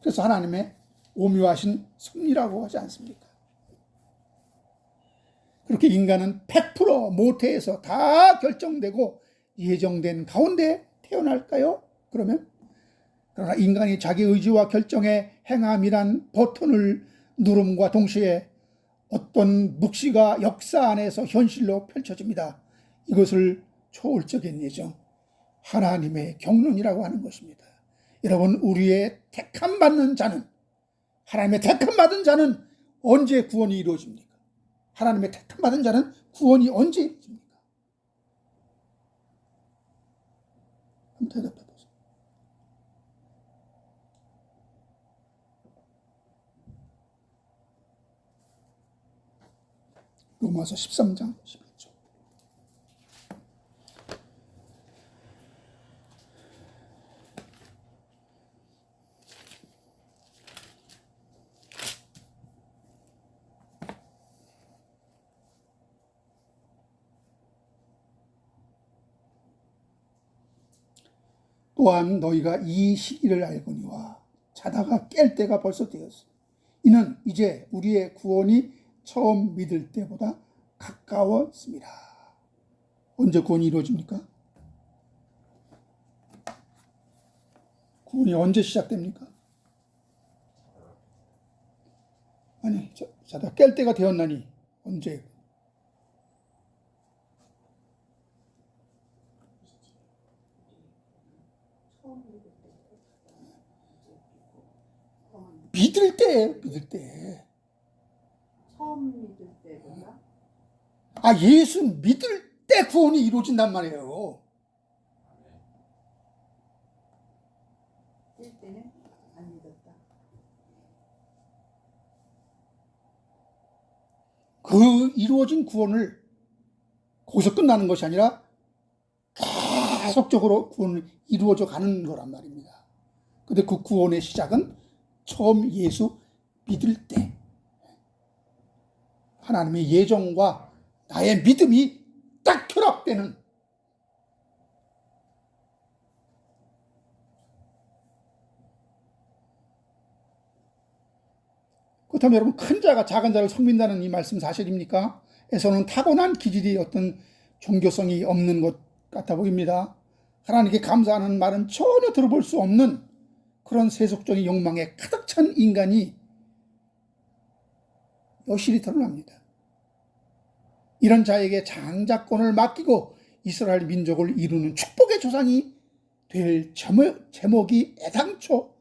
그래서 하나님의 오묘하신 섭리라고 하지 않습니까? 그렇게 인간은 100% 모태에서 다 결정되고 예정된 가운데 태어날까요? 그러나 인간이 자기 의지와 결정의 행함이란 버튼을 누름과 동시에 어떤 묵시가 역사 안에서 현실로 펼쳐집니다. 이것을 초월적인 예정, 하나님의 경륜이라고 하는 것입니다. 여러분, 우리의 택함받는 자는, 하나님의 택함받은 자는 언제 구원이 이루어집니까? 하나님의 택함받은 자는 구원이 언제 이루어집니까? 한번 대답해 보세요. 로마서 13장 11절. 또한 너희가 이 시기를 알거니와 자다가 깰 때가 벌써 되었으니 이는 이제 우리의 구원이 처음 믿을 때보다 가까웠습니다. 언제 구원이 이루어집니까? 구원이 언제 시작됩니까? 아니, 자다 깰 때가 되었나니 언제? 믿을 때예요, 믿을 때. 처음 믿을 때보다? 예수 믿을 때 구원이 이루어진단 말이에요. 뛸 때는 안 믿었다. 그 이루어진 구원을 거기서 끝나는 것이 아니라 계속적으로 구원이 이루어져 가는 거란 말입니다. 근데 그 구원의 시작은 처음 예수 믿을 때 하나님의 예정과 나의 믿음이 딱 결합되는, 그렇다면 여러분, 큰 자가 작은 자를 섬긴다는 이 말씀 사실입니까? 에서는 타고난 기질이 어떤 종교성이 없는 것 같아 보입니다. 하나님께 감사하는 말은 전혀 들어볼 수 없는 그런 세속적인 욕망에 가득 찬 인간이 여실히 드러납니다. 이런 자에게 장자권을 맡기고 이스라엘 민족을 이루는 축복의 조상이 될 제목이 애당초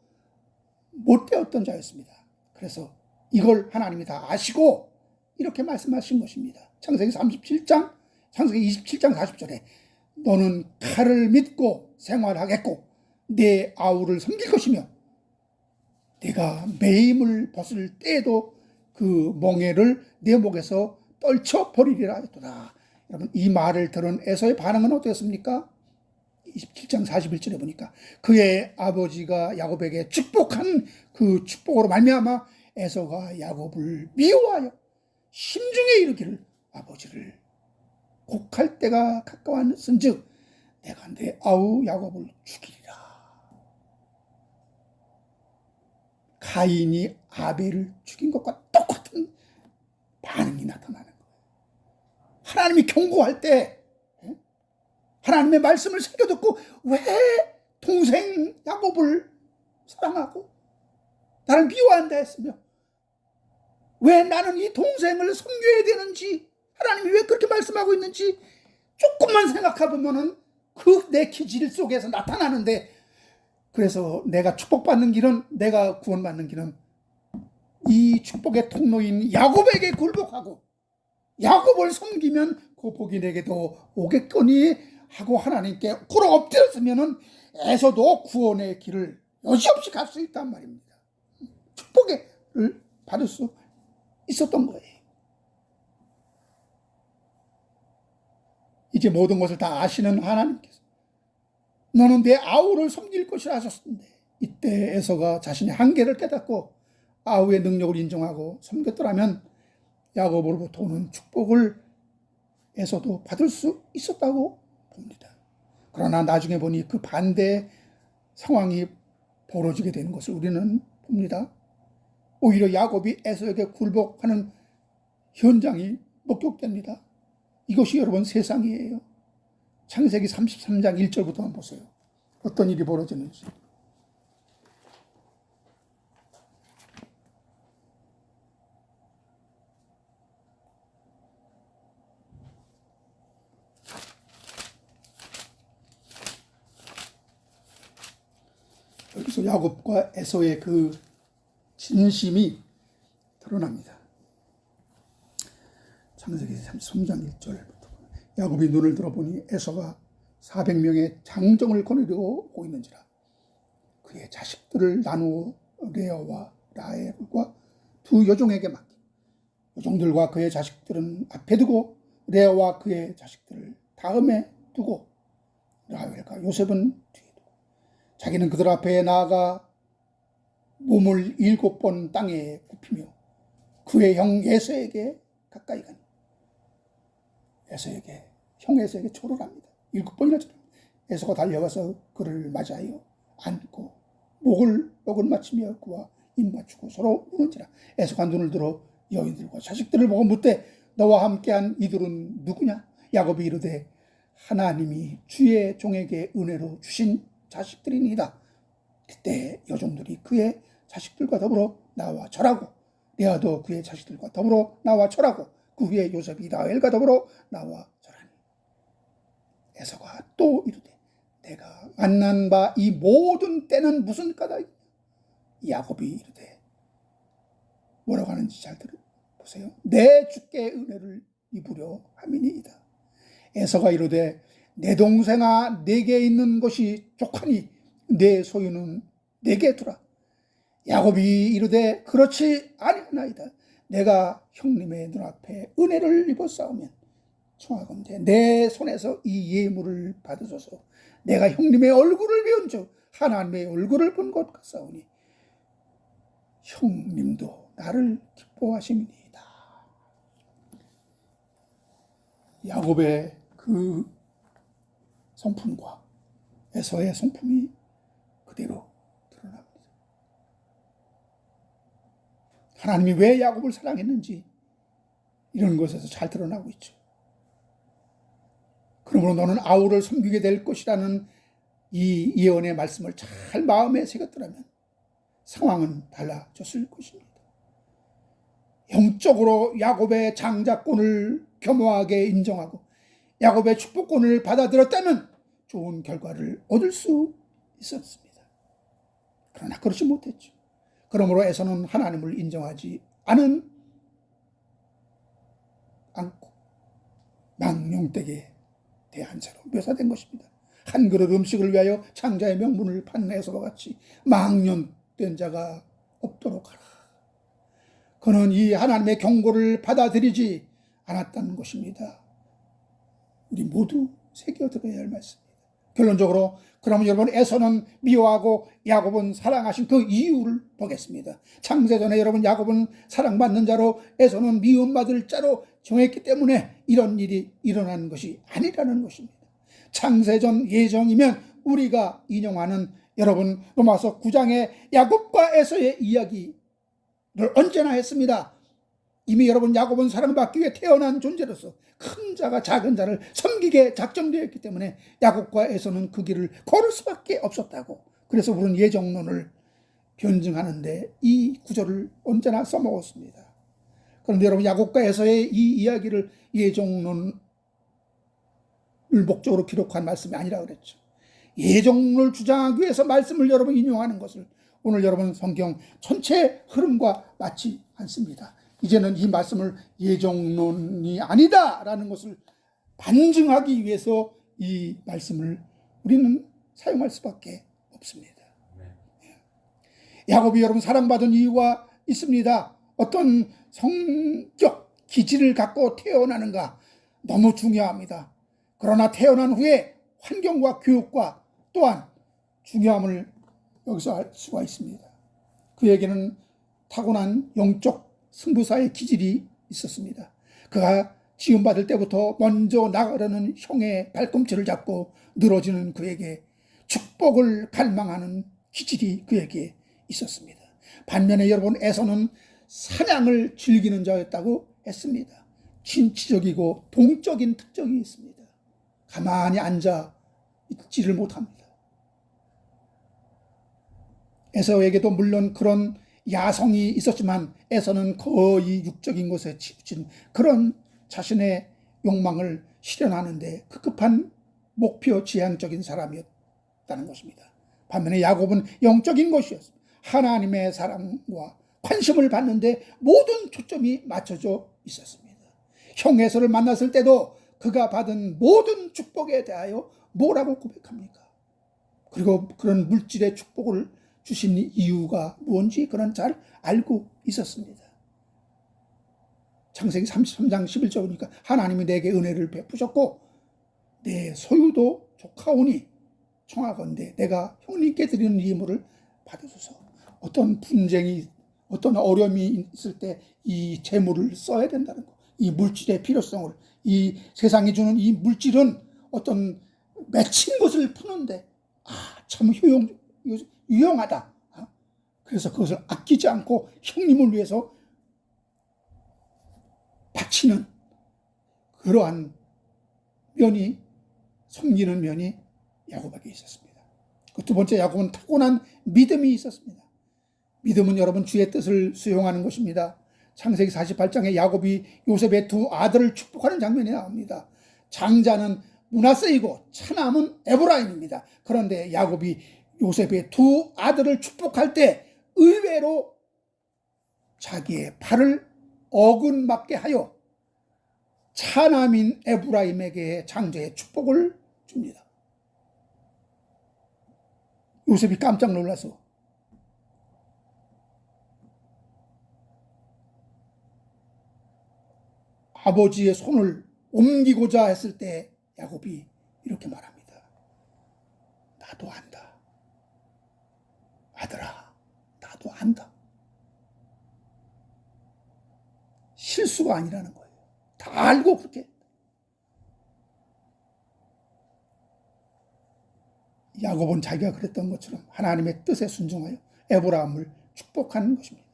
못 되었던 자였습니다. 그래서 이걸 하나님이 다 아시고 이렇게 말씀하신 것입니다. 창세기 27장 40절에 너는 칼을 믿고 생활하겠고 내 아우를 섬길 것이며 내가 매임을 벗을 때에도 그 멍에를 내 목에서 떨쳐버리리라 했도다. 여러분, 이 말을 들은 에서의 반응은 어땠습니까? 27장 41절에 보니까 그의 아버지가 야곱에게 축복한 그 축복으로 말미암아 에서가 야곱을 미워하여 심중에 이르기를 아버지를 곡할 때가 가까웠은즉 내가 내 아우 야곱을 죽이리라. 가인이 아벨을 죽인 것과 똑같은 반응이 나타나는 거예요. 하나님이 경고할 때 하나님의 말씀을 새겨듣고 왜 동생 야곱을 사랑하고 나를 미워한다 했으며 왜 나는 이 동생을 섬겨야 되는지, 하나님이 왜 그렇게 말씀하고 있는지 조금만 생각해보면은 그 내 기질 속에서 나타나는데, 그래서 내가 축복받는 길은, 내가 구원받는 길은 이 축복의 통로인 야곱에게 굴복하고 야곱을 섬기면 그 복이 내게도 오겠거니 하고 하나님께 꿇어 엎드렸으면은 에서도 구원의 길을 여지없이 갈 수 있단 말입니다. 축복을 받을 수 있었던 거예요. 이제 모든 것을 다 아시는 하나님께서 너는 내 아우를 섬길 것이라 하셨는데, 이때 에서가 자신의 한계를 깨닫고 아우의 능력을 인정하고 섬겼더라면 야곱으로부터 오는 축복을 에서도 받을 수 있었다고 봅니다. 그러나 나중에 보니 그 반대 상황이 벌어지게 되는 것을 우리는 봅니다. 오히려 야곱이 에서에게 굴복하는 현장이 목격됩니다. 이것이 여러분 세상이에요. 창세기 33장 1절부터 한번 보세요. 어떤 일이 벌어지는지. 여기서 야곱과 에서의 그 진심이 드러납니다. 창세기 33장 1절부터 야곱이 눈을 들어보니 에서가 400명의 장정을 거느리고 오고 있는지라. 그의 자식들을 나누어 레아와 라헬과 두 여종에게 맡긴. 여종들과 그의 자식들은 앞에 두고 레아와 그의 자식들을 다음에 두고 라헬과 요셉은 뒤에 두고 자기는 그들 앞에 나아가 몸을 7번 땅에 굽히며 그의 형 에서에게 가까이 가니 형 에서에게 초를 합니다. 7번이나 초를. 에서가 달려가서 그를 맞이하여 안고 목을 맞추며 그와 입 맞추고 서로 우는지라. 에서가 눈을 들어 여인들과 자식들을 보고 묻되 너와 함께한 이들은 누구냐? 야곱이 이르되 하나님이 주의 종에게 은혜로 주신 자식들이니이다. 그때 여종들이 그의 자식들과 더불어 나와 절하고 레아도 그의 자식들과 더불어 나와 절하고 그 후에 요셉이 라헬과 더불어 나와 절하니 에서가 또 이르되 내가 만난 바 이 모든 때는 무슨 까닭이냐? 야곱이 이르되 뭐라고 하는지 잘 들어보세요. 내 주께 은혜를 입으려 함이니이다. 에서가 이르되 내 동생아 내게 있는 것이 족하니 내 소유는 내게 두라. 야곱이 이르되 그렇지 아니하나이다. 내가 형님의 눈앞에 은혜를 입었사오면 청하건대 내 손에서 이 예물을 받으소서. 내가 형님의 얼굴을 배운즉 하나님의 얼굴을 본 것 같사오니 형님도 나를 기뻐하심이니이다. 야곱의 그 성품과 에서의 성품이 그대로 드러납니다. 하나님이 왜 야곱을 사랑했는지 이런 것에서 잘 드러나고 있죠. 그러므로 너는 아우를 섬기게 될 것이라는 이 예언의 말씀을 잘 마음에 새겼더라면 상황은 달라졌을 것입니다. 영적으로 야곱의 장자권을 겸허하게 인정하고 야곱의 축복권을 받아들였다면 좋은 결과를 얻을 수 있었습니다. 그러나 그렇지 못했죠. 그러므로 에서는 하나님을 인정하지 않고 망령되게 대한 자로 묘사된 것입니다. 한 그릇 음식을 위하여 장자의 명분을 판 에서와 같이 망령된 자가 없도록 하라. 그는 이 하나님의 경고를 받아들이지 않았다는 것입니다. 우리 모두 새겨들어야 할 말씀입니다. 결론적으로 그러면 여러분 에서는 미워하고 야곱은 사랑하신 그 이유를 보겠습니다. 창세전에 여러분 야곱은 사랑받는 자로 에서는 미움받을 자로 정했기 때문에 이런 일이 일어나는 것이 아니라는 것입니다. 창세전 예정이면 우리가 인용하는 여러분 로마서 9장의 야곱과 에서의 이야기를 언제나 했습니다. 이미 여러분 야곱은 사랑받기 위해 태어난 존재로서 큰 자가 작은 자를 섬기게 작정되어 있기 때문에 야곱과 에서는 그 길을 걸을 수밖에 없었다고. 그래서 우리는 예정론을 변증하는데 이 구절을 언제나 써먹었습니다. 그런데 여러분 야곱과 에서의 이 이야기를 예정론을 목적으로 기록한 말씀이 아니라 그랬죠. 예정론을 주장하기 위해서 말씀을 여러분 인용하는 것을 오늘 여러분 성경 전체 흐름과 맞지 않습니다. 이제는 이 말씀을 예정론이 아니다라는 것을 반증하기 위해서 이 말씀을 우리는 사용할 수밖에 없습니다. 야곱이 여러분 사랑받은 이유가 있습니다. 어떤 성격 기질을 갖고 태어나는가 너무 중요합니다. 그러나 태어난 후에 환경과 교육과 또한 중요함을 여기서 알 수가 있습니다. 그에게는 타고난 영적 승부사의 기질이 있었습니다. 그가 지음받을 때부터 먼저 나가려는 형의 발꿈치를 잡고 늘어지는 그에게 축복을 갈망하는 기질이 그에게 있었습니다. 반면에 여러분 에서는 사냥을 즐기는 자였다고 했습니다. 신치적이고 동적인 특징이 있습니다. 가만히 앉아 있지를 못합니다. 에서에게도 물론 그런 야성이 있었지만 에서는 거의 육적인 것에 치우친 그런 자신의 욕망을 실현하는데 급급한 목표 지향적인 사람이었다는 것입니다. 반면에 야곱은 영적인 것이었습니다. 하나님의 사랑과 관심을 받는데 모든 초점이 맞춰져 있었습니다. 형 에서를 만났을 때도 그가 받은 모든 축복에 대하여 뭐라고 고백합니까? 그리고 그런 물질의 축복을 주신 이유가 뭔지 그는 잘 알고 있었습니다. 창세기 33장 11절 보니까 하나님이 내게 은혜를 베푸셨고 내 소유도 족하오니 청하건대 내가 형님께 드리는 예물을 받으소서. 어떤 분쟁이 어떤 어려움이 있을 때 이 재물을 써야 된다는 거, 이 물질의 필요성을, 이 세상이 주는 이 물질은 어떤 맺힌 것을 푸는데 참 유용하다. 그래서 그것을 아끼지 않고 형님을 위해서 바치는 그러한 면이, 섬기는 면이 야곱에게 있었습니다. 그 두 번째, 야곱은 타고난 믿음이 있었습니다. 믿음은 여러분 주의 뜻을 수용하는 것입니다. 창세기 48장에 야곱이 요셉의 두 아들을 축복하는 장면이 나옵니다. 장자는 므낫세이고 차남은 에브라임입니다. 그런데 야곱이 요셉의 두 아들을 축복할 때 의외로 자기의 발을 어긋맞게 하여 차남인 에브라임에게 장자의 축복을 줍니다. 요셉이 깜짝 놀라서 아버지의 손을 옮기고자 했을 때 야곱이 이렇게 말합니다. 나도 안다. 아들아, 나도 안다. 실수가 아니라는 거예요. 다 알고 그렇게. 야곱은 자기가 그랬던 것처럼 하나님의 뜻에 순종하여 에브라임을 축복하는 것입니다.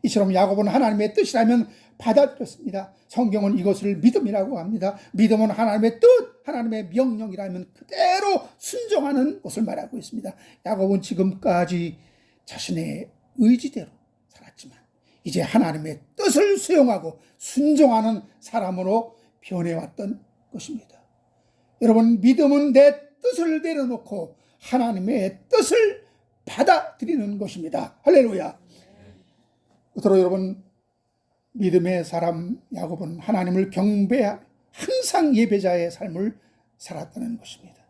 이처럼 야곱은 하나님의 뜻이라면 받아들였습니다. 성경은 이것을 믿음이라고 합니다. 믿음은 하나님의 뜻, 하나님의 명령이라면 그대로 순종하는 것을 말하고 있습니다. 야곱은 지금까지 자신의 의지대로 살았지만 이제 하나님의 뜻을 수용하고 순종하는 사람으로 변해왔던 것입니다. 여러분, 믿음은 내 뜻을 내려놓고 하나님의 뜻을 받아들이는 것입니다. 할렐루야. 그토록 여러분, 믿음의 사람 야곱은 하나님을 경배하며 항상 예배자의 삶을 살았다는 것입니다.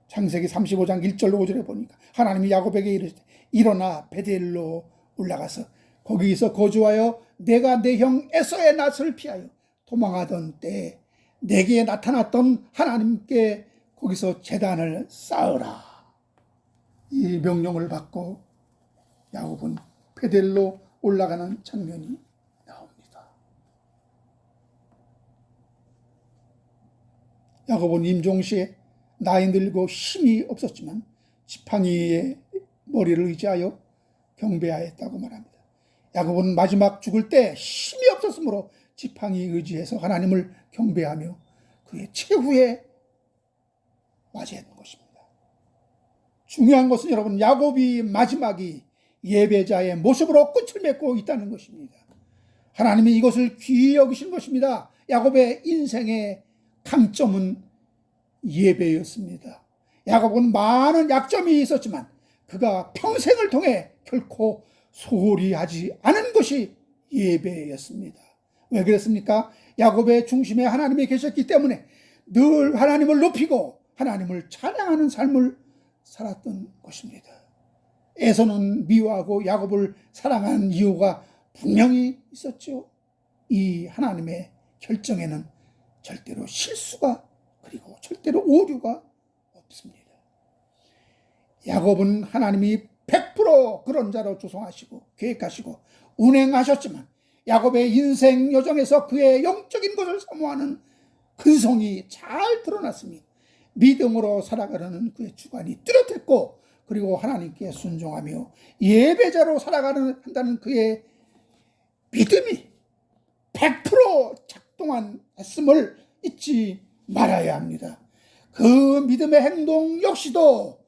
창세기 35장 1절로 5절에 보니까 하나님이 야곱에게 이르시되 일어나 베델로 올라가서 거기서 거주하여 내가 내 형 에서의 낯을 피하여 도망하던 때에 내게 나타났던 하나님께 거기서 제단을 쌓으라. 이 명령을 받고 야곱은 베델로 올라가는 장면이 나옵니다. 야곱은 임종시에 나이 들고 힘이 없었지만 지팡이의 머리를 의지하여 경배하였다고 말합니다. 야곱은 마지막 죽을 때 힘이 없었으므로 지팡이 의지해서 하나님을 경배하며 그의 최후의 맞이했던 것입니다. 중요한 것은 여러분, 야곱이 마지막이 예배자의 모습으로 끝을 맺고 있다는 것입니다. 하나님이 이것을 귀히 여기신 것입니다. 야곱의 인생의 강점은 예배였습니다. 야곱은 많은 약점이 있었지만 그가 평생을 통해 결코 소홀히 하지 않은 것이 예배였습니다. 왜 그랬습니까? 야곱의 중심에 하나님이 계셨기 때문에 늘 하나님을 높이고 하나님을 찬양하는 삶을 살았던 것입니다. 에서는 미워하고 야곱을 사랑하는 이유가 분명히 있었죠. 이 하나님의 결정에는 절대로 실수가 그리고 절대로 오류가 없습니다. 야곱은 하나님이 100% 그런 자로 조성하시고 계획하시고 운행하셨지만 야곱의 인생 여정에서 그의 영적인 것을 사모하는 근성이 잘 드러났습니다. 믿음으로 살아가려는 그의 주관이 뚜렷했고 그리고 하나님께 순종하며 예배자로 살아가는 한다는 그의 믿음이 100% 오랫동안 했음을 잊지 말아야 합니다. 그 믿음의 행동 역시도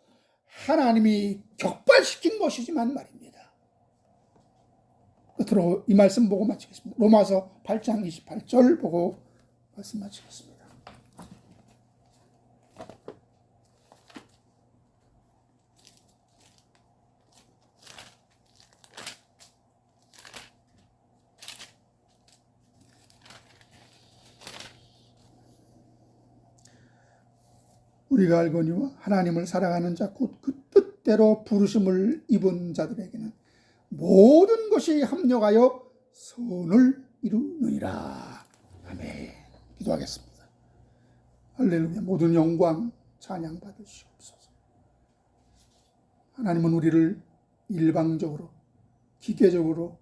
하나님이 격발시킨 것이지만 말입니다. 끝으로 이 말씀 보고 마치겠습니다. 로마서 8장 28절 보고 말씀 마치겠습니다. 우리가 알거니와 하나님을 사랑하는 자 곧 그 뜻대로 부르심을 입은 자들에게는 모든 것이 합력하여 선을 이루느니라. 아멘. 기도하겠습니다. 할렐루야. 모든 영광 찬양 받으시옵소서. 하나님은 우리를 일방적으로 기계적으로